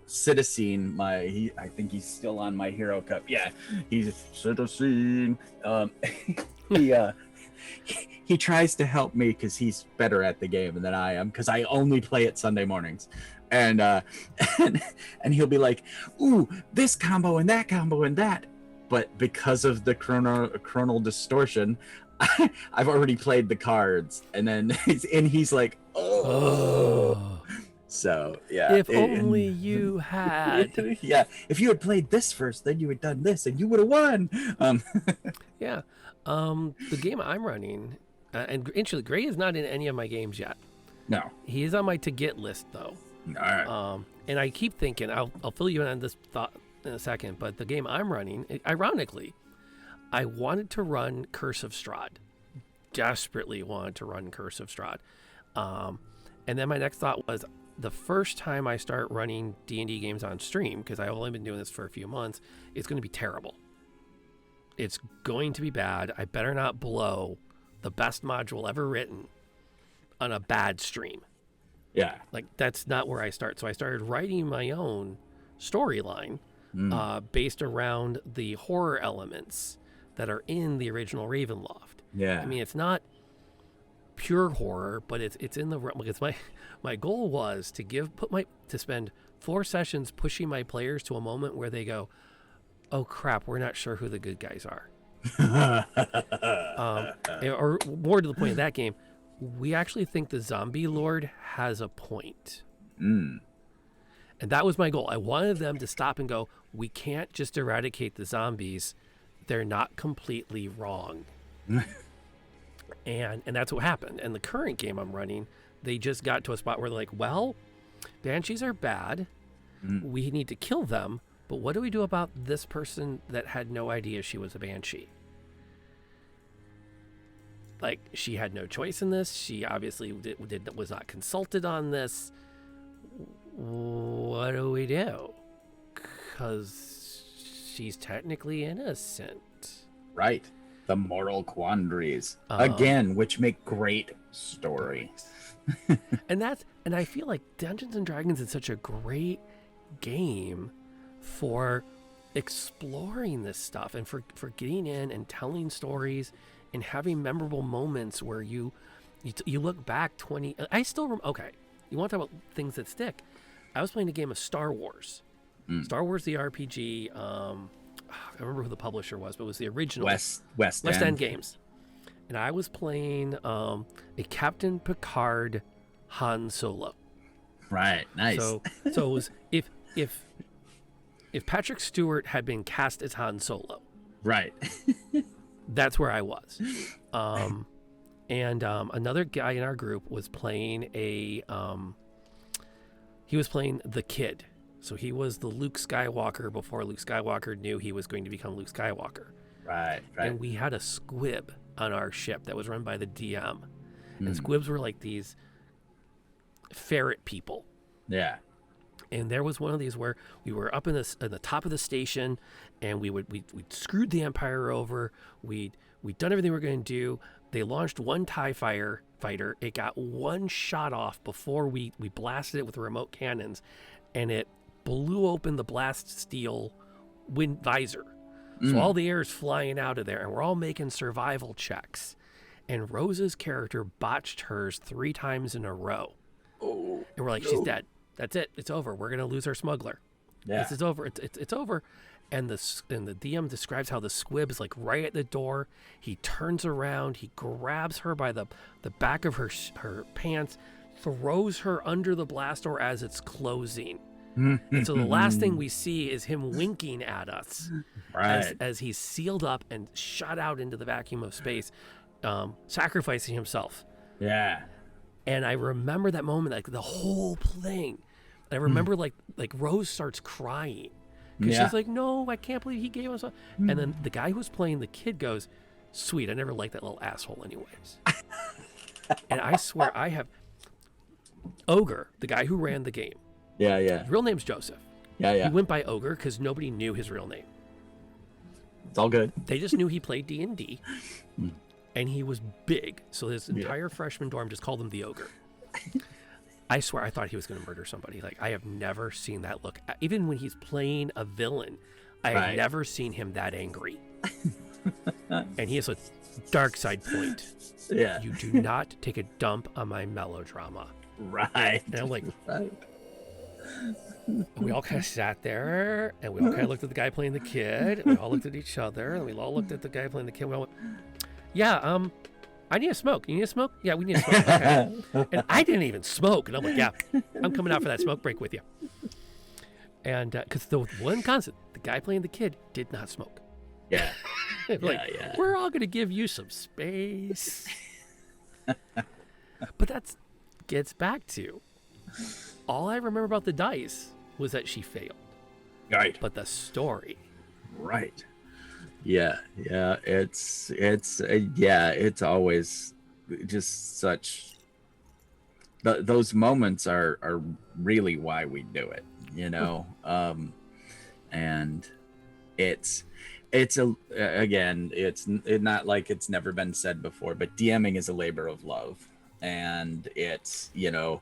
Citizen, I think he's still on my Hero Cup. Yeah, he's Citizen. He tries to help me because he's better at the game than I am, because I only play it Sunday mornings, and he'll be like, "Ooh, this combo and that combo and that," but because of the chronal distortion, I've already played the cards, and then he's like, "Oh." So yeah. If only you had. Yeah, if you had played this first, then you had done this, and you would have won. Yeah. The game I'm running, and actually, Gray is not in any of my games yet. No. He is on my to get list though. All right. And I keep thinking, I'll fill you in on this thought in a second, but the game I'm running, ironically, I wanted to run Curse of Strahd. Desperately wanted to run Curse of Strahd. And then my next thought was, the first time I start running D&D games on stream, because I've only been doing this for a few months, it's going to be terrible. It's going to be bad. I better not blow the best module ever written on a bad stream. Yeah. Like, that's not where I start. So I started writing my own storyline based around the horror elements that are in the original Ravenloft. Yeah. I mean, it's not pure horror, but it's in the, because my goal was to spend 4 sessions pushing my players to a moment where they go, "Oh crap, we're not sure who the good guys are." Or more to the point of that game, we actually think the zombie lord has a point. And that was my goal. I wanted them to stop and go, "We can't just eradicate the zombies. They're not completely wrong." And that's what happened. And the current game I'm running, they just got to a spot where they're like, "Well, banshees are bad. We need to kill them. But what do we do about this person that had no idea she was a banshee? Like, she had no choice in this. She obviously was not consulted on this. What do we do? Because she's technically innocent." Right. The moral quandaries again, which make great story. And I feel like Dungeons and Dragons is such a great game for exploring this stuff and for getting in and telling stories and having memorable moments where you look back 20. I still okay. You want to talk about things that stick? I was playing a game of Star Wars, Star Wars the RPG. I remember who the publisher was, but it was the original West End Games. And I was playing a Captain Picard Han Solo. Right, nice. So it was if Patrick Stewart had been cast as Han Solo, right, that's where I was. And another guy in our group was playing he was playing the Kid. So he was the Luke Skywalker before Luke Skywalker knew he was going to become Luke Skywalker. Right. And we had a squib on our ship that was run by the DM. And squibs were like these ferret people. Yeah. And there was one of these where we were up in the top of the station, and we'd screwed the Empire over. We'd done everything we were going to do. They launched one TIE fighter. It got one shot off before we blasted it with remote cannons, and it blew open the blast steel wind visor. So all the air is flying out of there, and we're all making survival checks. And Rose's character botched hers 3 times in a row. Oh, and we're like, "She's dead. That's it. It's over. We're gonna lose our smuggler. Yeah. This is over. It's over." And the DM describes how the squib is like right at the door. He turns around. He grabs her by the back of her pants, throws her under the blast door as it's closing. And so the last thing we see is him winking at us, right, as he's sealed up and shot out into the vacuum of space, sacrificing himself. Yeah. And I remember that moment, like the whole thing. I remember like Rose starts crying Because she's like, no, I can't believe he gave us a... And then the guy who's playing the kid goes, sweet, I never liked that little asshole anyways. And I swear I have... Ogre, the guy who ran the game. Yeah. His real name's Joseph. Yeah. He went by Ogre because nobody knew his real name. It's all good. They just knew he played D&D. And he was big. So his entire freshman dorm just called him the Ogre. I swear I thought he was going to murder somebody. Like, I have never seen that look. Even when he's playing a villain, I have never seen him that angry. And he has a dark side point. Yeah. You do not take a dump on my melodrama. Right. And I'm like, right. We all kind of sat there, and we all kind of looked at the guy playing the kid, and we all looked at each other, and we all looked at the guy playing the kid. And we all went, yeah, I need a smoke. You need a smoke? Yeah, we need a smoke. Okay. And I didn't even smoke. And I'm like, yeah, I'm coming out for that smoke break with you. And because the one constant, the guy playing the kid did not smoke. Yeah. We're all going to give you some space. But that gets back to, all I remember about the dice was that she failed. Right. But the story. Right. Yeah. It's always just such. Those moments are really why we do it, you know. And it's not like it's never been said before, but DMing is a labor of love, and it's, you know,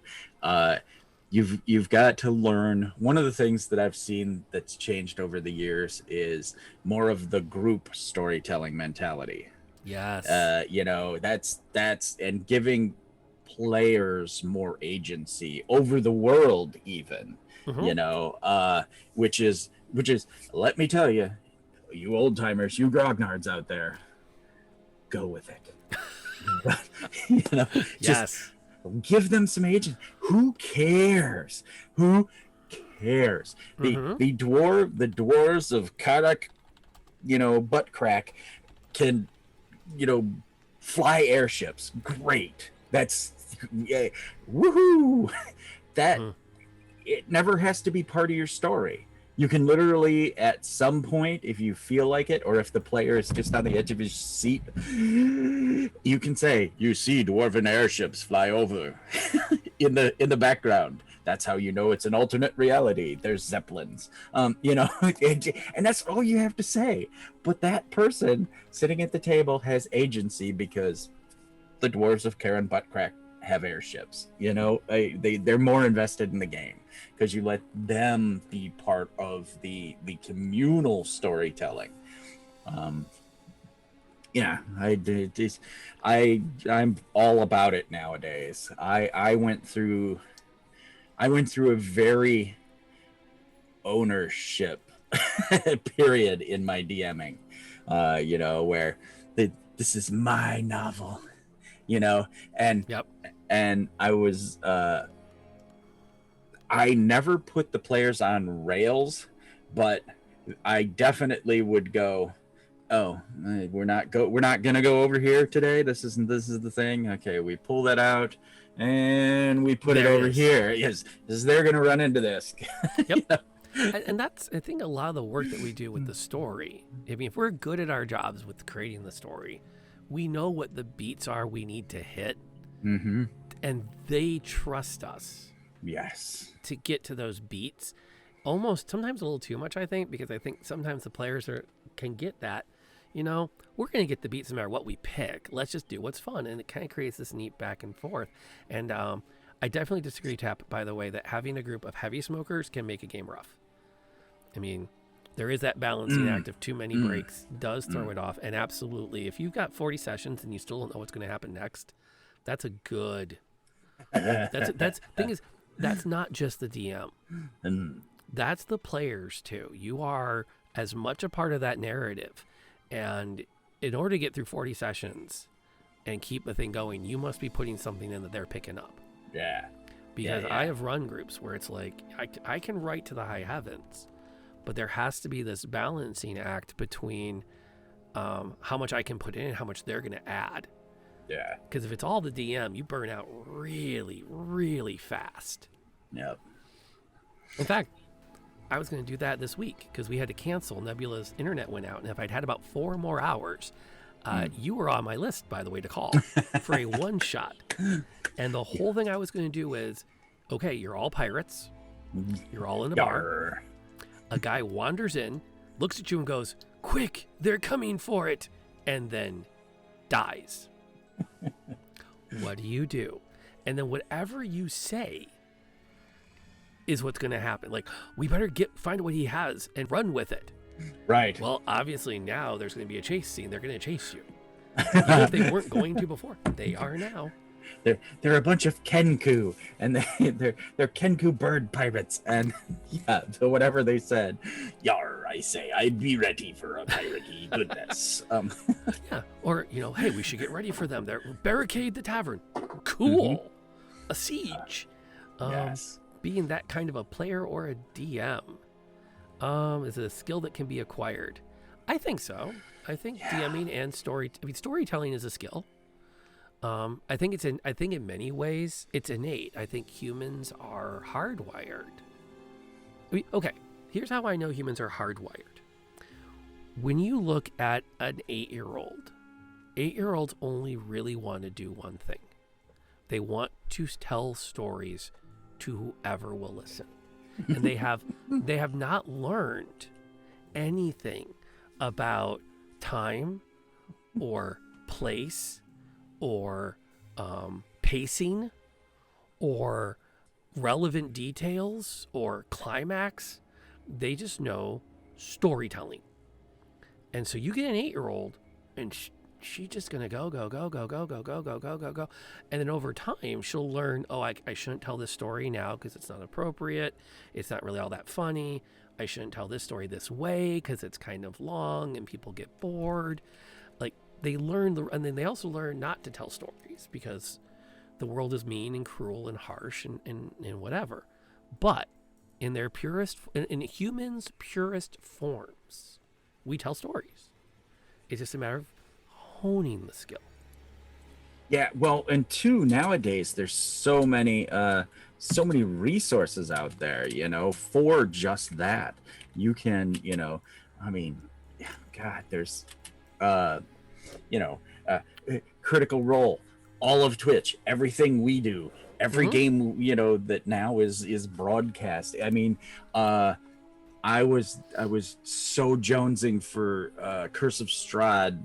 you've got to learn. One of the things that I've seen that's changed over the years is more of the group storytelling mentality. Yes. You know, that's and giving players more agency over the world, even, you know, which is, let me tell you, you old timers, you grognards out there, go with it. You know, just give them some agency. Who cares? The dwarves of Karak, you know, butt crack can, you know, fly airships. Great. That's woohoo. That it never has to be part of your story. You can literally, at some point, if you feel like it, or if the player is just on the edge of his seat, you can say, "You see dwarven airships fly over in the background." That's how you know it's an alternate reality. There's zeppelins, you know, and that's all you have to say. But that person sitting at the table has agency because the dwarves of Karen Buttcrack have airships. You know, they're more invested in the game because you let them be part of the communal storytelling. Yeah, I'm all about it nowadays. I went through a very ownership period in my DMing, you know, where this is my novel, you know, and I was I never put the players on rails, but I definitely would go, oh, we're not gonna go over here today. This is the thing. Okay, we pull that out and we put it over here. Yes, they're gonna run into this. Yep. You know? And that's, I think, a lot of the work that we do with the story. I mean, if we're good at our jobs with creating the story, we know what the beats are we need to hit, and they trust us. Yes. To get to those beats, almost sometimes a little too much, I think, because I think sometimes the players can get that. You know, we're going to get the beats no matter what we pick. Let's just do what's fun, and it kind of creates this neat back and forth. And I definitely disagree, Tap, by the way, that having a group of heavy smokers can make a game rough. I mean, there is that balancing act of too many breaks does throw it off. And absolutely, if you've got 40 sessions and you still don't know what's going to happen next, that's a good. Thing is, that's not just the DM. That's the players too. You are as much a part of that narrative. And in order to get through 40 sessions and keep the thing going, you must be putting something in that they're picking up. Yeah. Because I have run groups where it's like, I can write to the high heavens, but there has to be this balancing act between how much I can put in and how much they're going to add. Yeah. Because if it's all the DM, you burn out really, really fast. Yep. In fact, I was going to do that this week because we had to cancel. Nebula's internet went out, and if I'd had about 4 more hours, you were on my list, by the way, to call for a one shot. And the whole thing I was going to do is, okay, you're all pirates. You're all in a bar. A guy wanders in, looks at you and goes, "Quick, they're coming for it," and then dies. What do? And then whatever you say is what's going to happen. Like, we better find what he has and run with it. Right. Well, obviously now there's going to be a chase scene. They're going to chase you. Even if they weren't going to before, they are now. They're a bunch of Kenku, and they're Kenku bird pirates, and yeah, so whatever they said, yar, I say, I'd be ready for a piratey goodness. Yeah, or hey, we should get ready for them. They're barricade the tavern. Cool, a siege. Yes. Being that kind of a player or a DM, is it a skill that can be acquired? I think so. I think DMing and storytelling is a skill. I think in many ways it's innate. I think humans are hardwired. Okay, here's how I know humans are hardwired. When you look at an 8-year-old, 8-year-olds only really want to do one thing. They want to tell stories to whoever will listen. And they have not learned anything about time or place or pacing or relevant details or climax. They just know storytelling. And so you get an 8-year-old and she's just going to go. And then over time, she'll learn, I shouldn't tell this story now because it's not appropriate. It's not really all that funny. I shouldn't tell this story this way because it's kind of long and people get bored. Like, they learn, and then they also learn not to tell stories because the world is mean and cruel and harsh and whatever. But in their in humans' purest forms, we tell stories. It's just a matter of honing the skill. Yeah, well, and two, nowadays there's so many resources out there, for just that. You can, God, there's Critical Role, all of Twitch, everything we do, every game, that now is broadcast. I mean, I was so jonesing for Curse of Strahd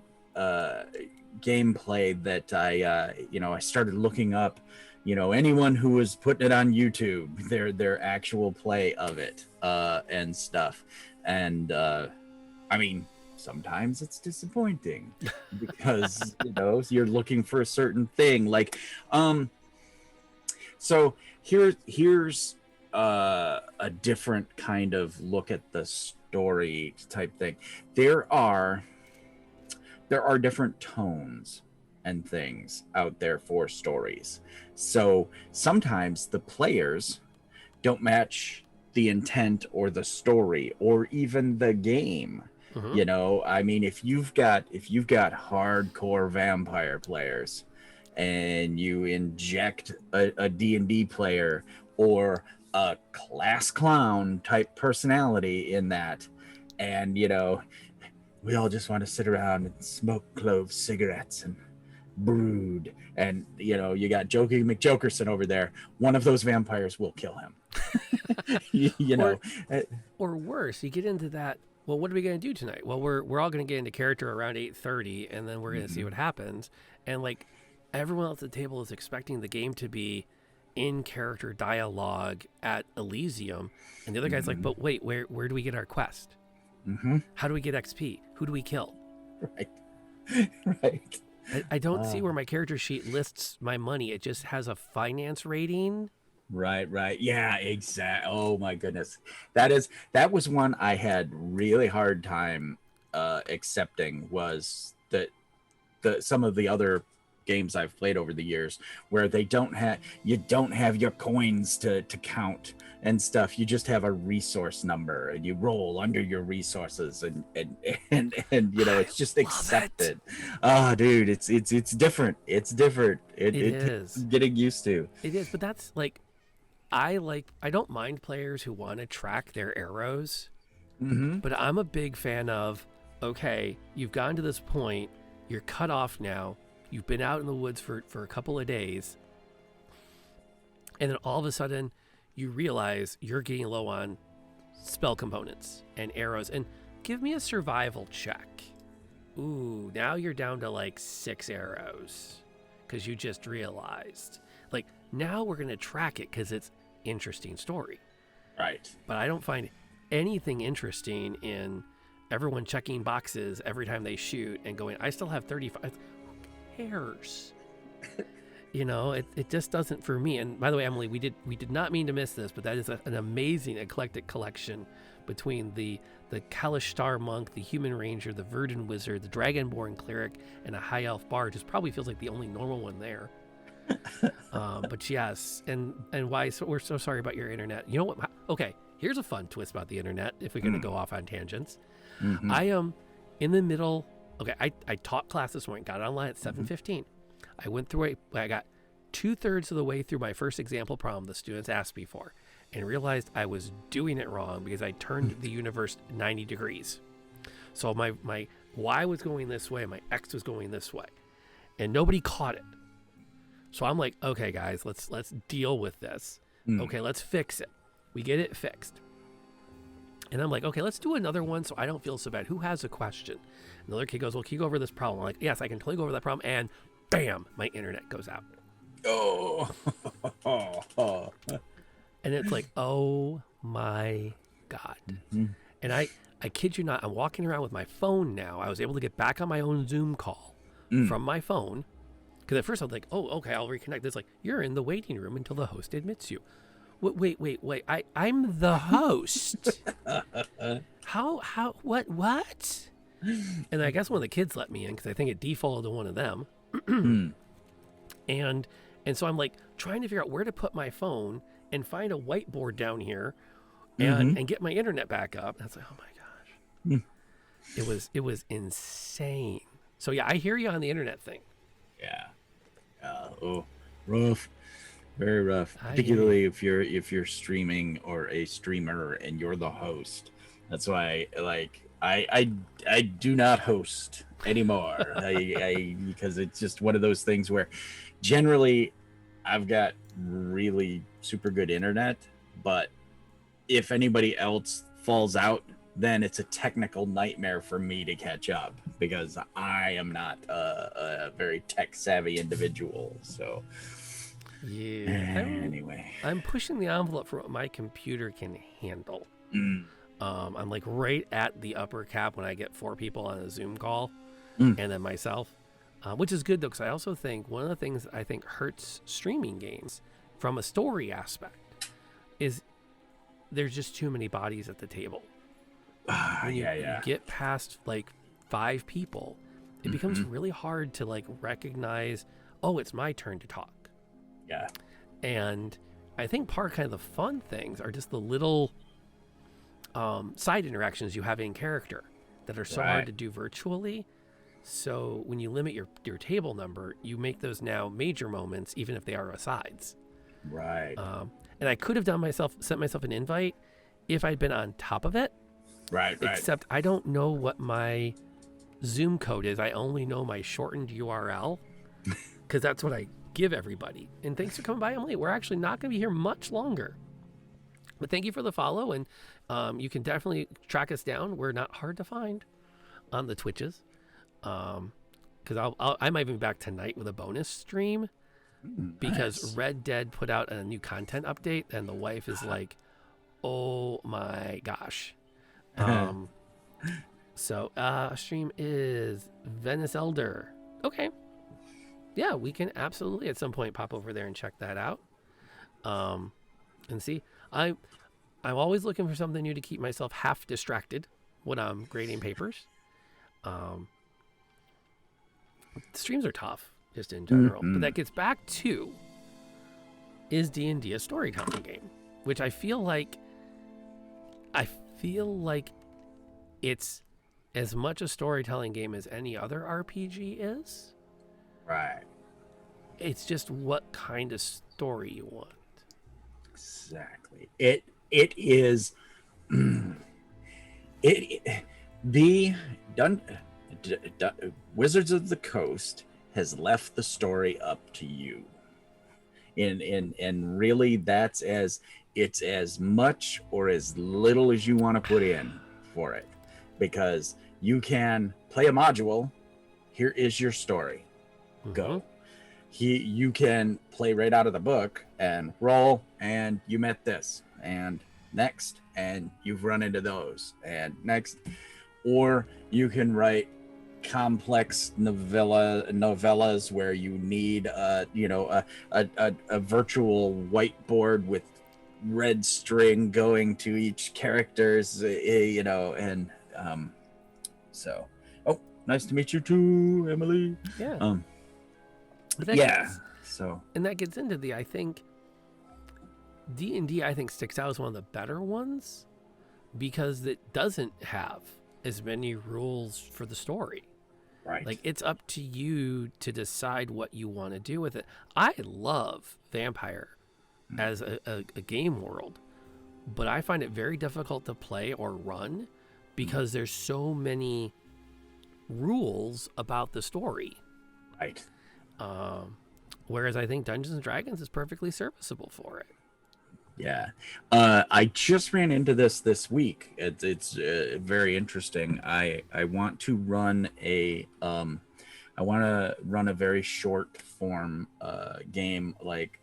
gameplay that I started looking up, anyone who was putting it on YouTube, their actual play of it and stuff. And I mean, sometimes it's disappointing because you're looking for a certain thing. Like, so here's a different kind of look at the story type thing. There are different tones and things out there for stories. So sometimes the players don't match the intent or the story or even the game. I mean, if you've got hardcore vampire players and you inject a D&D player or a class clown type personality in that, and we all just want to sit around and smoke clove cigarettes and brood, and you got Jokey McJokerson over there, one of those vampires will kill him. Or worse, you get into that, well, what are we going to do tonight? Well, we're all going to get into character around 8:30, and then we're going to see what happens. And like, everyone else at the table is expecting the game to be in character dialogue at Elysium, and the other guy's like, but wait, where do we get our quest? How do we get XP? Who do we kill? Right. I don't see where my character sheet lists my money. It just has a finance rating. Right. Yeah, exactly. Oh my goodness. That was one I had really hard time accepting, was that some of the other games I've played over the years where you don't have your coins to count and stuff. You just have a resource number and you roll under your resources and it's just accepted. Dude, it's different. It's different. It is getting used to. It is, but that's like, I don't mind players who want to track their arrows, Mm-hmm. but I'm a big fan of, okay, you've gotten to this point, you're cut off now, you've been out in the woods for a couple of days, and then all of a sudden you realize you're getting low on spell components and arrows, and give me a survival check. Ooh, now you're down to like 6 arrows because you just realized. Like, now we're going to track it because it's interesting story. Right. But I don't find anything interesting in everyone checking boxes every time they shoot and going, I still have 35. Who cares? You know, it just doesn't for me. And by the way, Emily, we did not mean to miss this, but that is an amazing eclectic collection between the Kalishtar monk, the human ranger, the virgin wizard, the dragonborn cleric, and a high elf bard. Just probably feels like the only normal one there. But yes, and why? So we're so sorry about your internet. You know what? Okay, here's a fun twist about the internet. If we're going to go off on tangents, I am in the middle. Okay, I taught class this morning. Got it online at 7:15. I went through it. I got 2/3 of the way through my first example problem the students asked me for, and realized I was doing it wrong because I turned the universe 90 degrees. So my Y was going this way, my X was going this way, and nobody caught it. So I'm like, okay, guys, let's deal with this. Okay, let's fix it. We get it fixed. And I'm like, okay, let's do another one so I don't feel so bad. Who has a question? Another kid goes, well, can you go over this problem? I'm like, yes, I can totally go over that problem. And bam, my internet goes out. Oh. And it's like, oh my God. And I kid you not, I'm walking around with my phone now. I was able to get back on my own Zoom call from my phone. Because at first I was like, oh, okay, I'll reconnect. It's like, you're in the waiting room until the host admits you. Wait. I'm the host. What? And I guess one of the kids let me in because I think it defaulted to one of them. And so I'm like trying to figure out where to put my phone and find a whiteboard down here and get my internet back up. And I was like, oh my gosh. It was insane. So yeah, I hear you on the internet thing. Yeah. Rough. Very rough. Particularly if you're streaming or a streamer and you're the host. That's why I do not host anymore. Because it's just one of those things where generally I've got really super good internet, but if anybody else falls out, then it's a technical nightmare for me to catch up because I am not a very tech savvy individual. So yeah. Anyway, I'm pushing the envelope for what my computer can handle. I'm like right at the upper cap when I get 4 people on a Zoom call and then myself, which is good though, because I also think one of the things I think hurts streaming games from a story aspect is there's just too many bodies at the table. When you get past like 5 people, it becomes really hard to like recognize, oh, it's my turn to talk. Yeah. And I think part kind of the fun things are just the little side interactions you have in character that are so hard to do virtually. So when you limit your table number, you make those now major moments, even if they are asides. Right. And I could have sent myself an invite if I'd been on top of it. Right. Except I don't know what my Zoom code is. I only know my shortened URL because that's what I give everybody. And thanks for coming by, Emily. We're actually not going to be here much longer. But thank you for the follow. And you can definitely track us down. We're not hard to find on the Twitches. Because I might be back tonight with a bonus stream because Red Dead put out a new content update. And the wife is like, oh my gosh. So stream is Venice Elder. Okay. Yeah, we can absolutely at some point pop over there and check that out. And see, I'm always looking for something new to keep myself half distracted when I'm grading papers. Streams are tough just in general, but that gets back to, is D&D a storytelling game? Which I feel like it's as much a storytelling game as any other RPG is. Right. It's just what kind of story you want. Exactly. It is it the done Wizards of the Coast has left the story up to you. And really that's it's as much or as little as you want to put in for it, because you can play a module. Here is your story. Go. You can play right out of the book and roll, and you met this, and next, and you've run into those, and next. Or you can write complex novellas where you need a virtual whiteboard with red string going to each character's and so nice to meet you too, Emily. Yeah. And that gets into I think D&D I think sticks out as one of the better ones because it doesn't have as many rules for the story. Right. Like, it's up to you to decide what you want to do with it. I love Vampire as a game world, but I find it very difficult to play or run because there's so many rules about the story. Right. Whereas I think Dungeons and Dragons is perfectly serviceable for it. Yeah. I just ran into this week. It's very interesting. I want to run a very short form game, like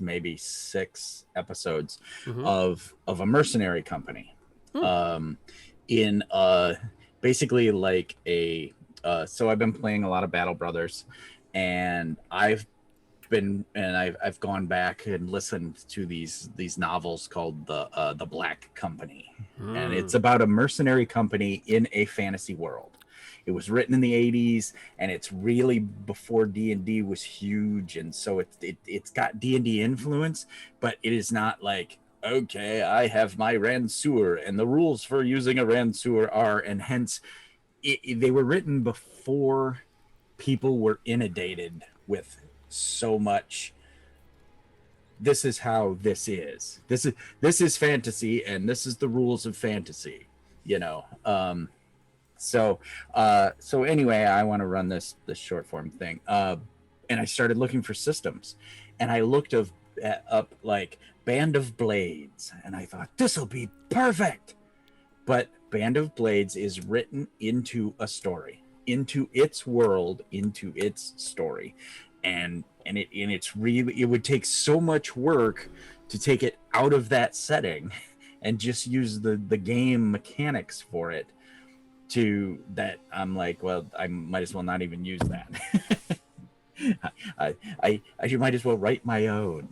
maybe 6 episodes of a mercenary company. In basically like so I've been playing a lot of Battle Brothers, and I've gone back and listened to these novels called the Black Company, and it's about a mercenary company in a fantasy world. It was written in the 80s, and it's really before D&D was huge, and so it's got D&D influence, but it is not like, okay, I have my Ransuer, and the rules for using a Ransuer are, and hence they were written before people were inundated with so much. This is how this is. This is fantasy, and this is the rules of fantasy. So anyway, I want to run this short form thing, and I started looking for systems, and I looked up like Band of Blades, and I thought this will be perfect. But Band of Blades is written into a story, into its world, into its story, and it's really, it would take so much work to take it out of that setting and just use the game mechanics for it, to that I'm like, well, I might as well not even use that. I might as well write my own,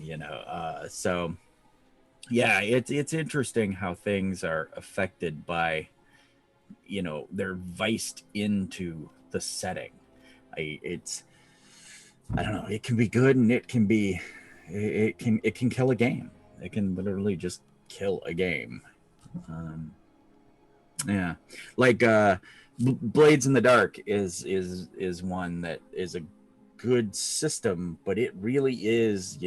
so yeah, it's interesting how things are affected by, they're viced into the setting. I don't know, it can be good, and it can kill a game. It can literally just kill a game. Yeah, like Blades in the Dark is one that is a good system, but it really is,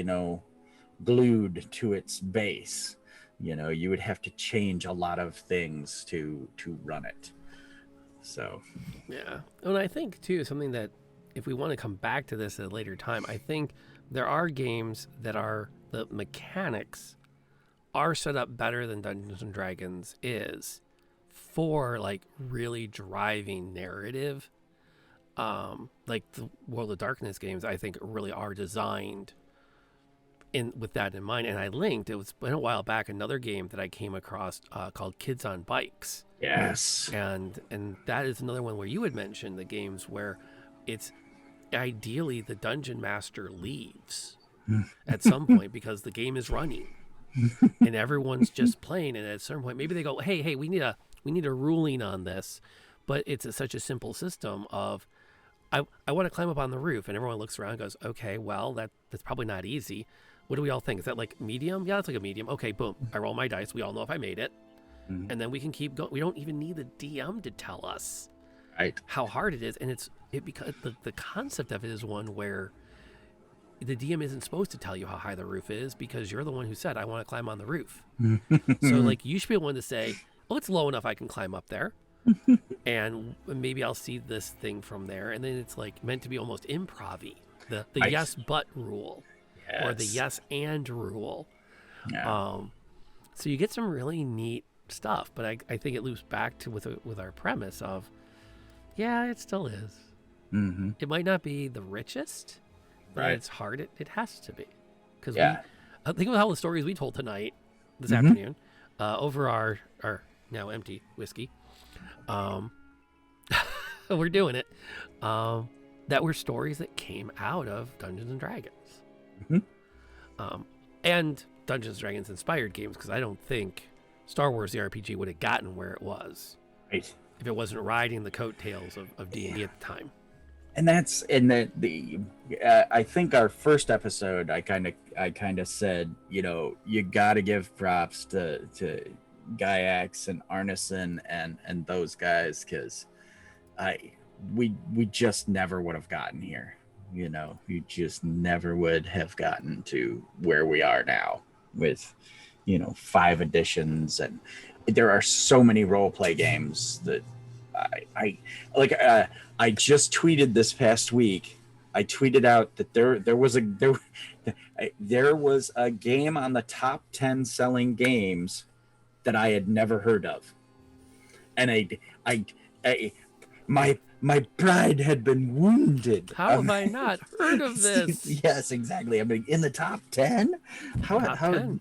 glued to its base. You would have to change a lot of things to run it. So yeah, and I think too, something that, if we want to come back to this at a later time, I think there are games that are, the mechanics are set up better than Dungeons and Dragons is for like really driving narrative. Like the World of Darkness games, I think really are designed with that in mind. And I linked, it was been a while back, another game that I came across called Kids on Bikes. Yes. And that is another one where you had mentioned the games where it's ideally the dungeon master leaves at some point because the game is running and everyone's just playing, and at a certain point maybe they go, hey, we need a ruling on this, but it's such a simple system of I want to climb up on the roof, and everyone looks around and goes, okay, well, that's probably not easy. What do we all think? Is that like medium? Yeah, it's like a medium. Okay, boom, I roll my dice, we all know if I made it, and then we can keep going. We don't even need the DM to tell us how hard it is. And because the concept of it is one where the DM isn't supposed to tell you how high the roof is because you're the one who said, I want to climb on the roof. So like you should be able to say, oh, it's low enough I can climb up there. And maybe I'll see this thing from there. And then it's like meant to be almost improv-y. The yes but rule. Yes. Or the yes and rule. Yeah. So you get some really neat stuff, but I think it loops back to with our premise of, yeah, it still is. Mm-hmm. It might not be the richest, but Right. it's hard. It has to be, because think about how the stories we told tonight, this afternoon, over our now empty whiskey. We're doing it. That were stories that came out of Dungeons and Dragons. And Dungeons and Dragons inspired games, because I don't think Star Wars the RPG would have gotten where it was Right. if it wasn't riding the coattails of D&D at the time. And that's I think our first episode, I kind of said, you got to give props to Gaiax and Arneson and those guys, because we just never would have gotten here. You just never would have gotten to where we are now with 5 editions, and there are so many role play games that I like. I just tweeted this past week. I tweeted out that there was a game on the top 10 selling games that I had never heard of, and my pride had been wounded. How have I not heard of this? Yes, exactly. I mean, in the top 10. Top 10.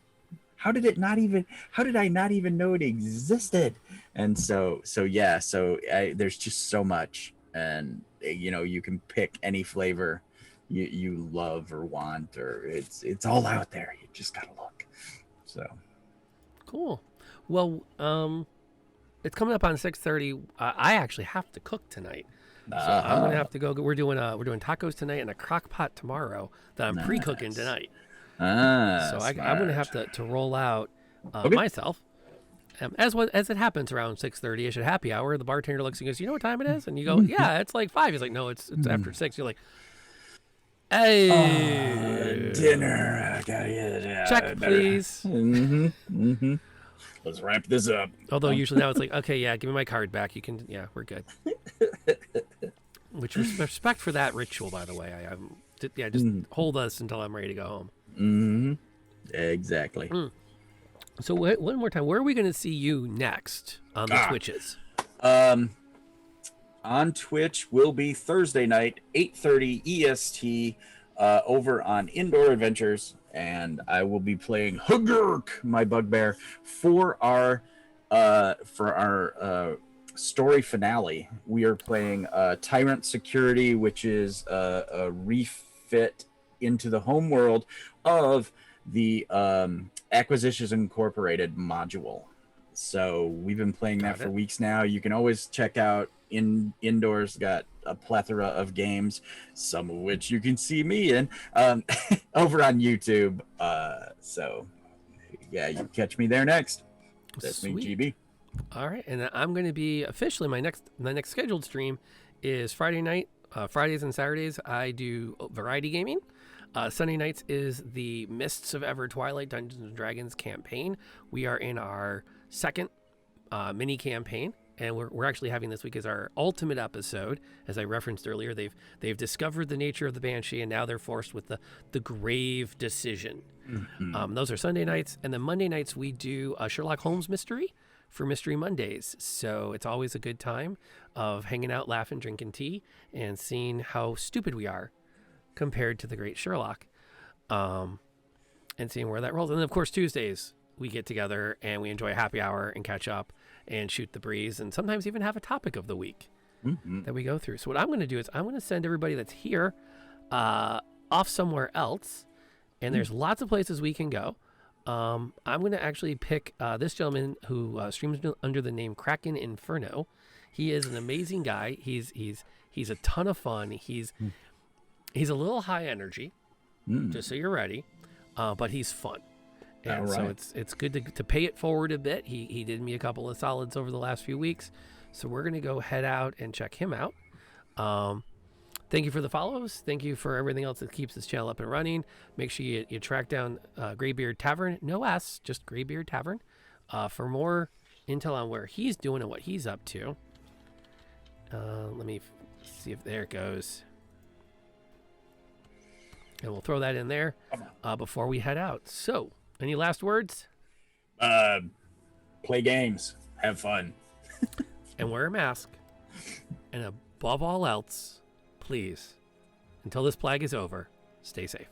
How did I not even know it existed? And so there's just so much, and you can pick any flavor you love or want, or it's all out there. You just gotta look. So Cool. Well, it's coming up on 6:30. I actually have to cook tonight, so I'm gonna have to go. We're doing tacos tonight and a crock pot tomorrow that I'm pre-cooking tonight. So I'm gonna have to roll out myself. As it happens around 6:30ish at happy hour, the bartender looks and goes, "You know what time it is?" And you go, "Yeah, it's like 5." He's like, "No, it's after 6." You're like, "Hey, dinner. I gotta get check, please." Let's wrap this up. Although usually now it's like, okay, yeah, give me my card back. You can, yeah, we're good. Which respect for that ritual, by the way. Just hold us until I'm ready to go home. Exactly. So one more time, where are we going to see you next on the Twitches? On Twitch will be Thursday night, 8:30 EST, over on Indoor Adventures, and I will be playing Hugurk, my bugbear, for our story finale. We are playing Tyrant Security, which is a refit into the home world of the Acquisitions Incorporated module. So we've been playing that for weeks now. You can always check out Indoors, got a plethora of games, some of which you can see me in over on YouTube. So yeah, you can catch me there next. That's Sweet. me, GB. All right, and I'm going to be officially my next scheduled stream is Friday night. Fridays and Saturdays I do variety gaming. Sunday nights is the Mists of Ever Twilight Dungeons and Dragons campaign. We are in our second mini campaign, and we're actually having this week as our ultimate episode. As I referenced earlier, they've discovered the nature of the Banshee, and now they're forced with the grave decision. Those are Sunday nights, and then Monday nights we do a Sherlock Holmes mystery for Mystery Mondays. So it's always a good time of hanging out, laughing, drinking tea, and seeing how stupid we are compared to the great Sherlock, and seeing where that rolls. And then, of course, Tuesdays we get together and we enjoy a happy hour and catch up and shoot the breeze, and sometimes even have a topic of the week that we go through. So what I'm going to do is I'm going to send everybody that's here off somewhere else, and there's lots of places we can go. I'm going to actually pick this gentleman who streams under the name Kraken Inferno. He is an amazing guy. He's a ton of fun. He's a little high energy, just so you're ready, but he's fun. And so it's good to pay it forward a bit. He did me a couple of solids over the last few weeks, so we're going to go head out and check him out. Thank you for the follows. Thank you for everything else that keeps this channel up and running. Make sure you track down Graybeard Tavern, no S, just Graybeard Tavern, for more intel on where he's doing and what he's up to. Let me see if there it goes. And we'll throw that in there before we head out. So, any last words? Play games. Have fun. And wear a mask. And above all else, please, until this plague is over, stay safe.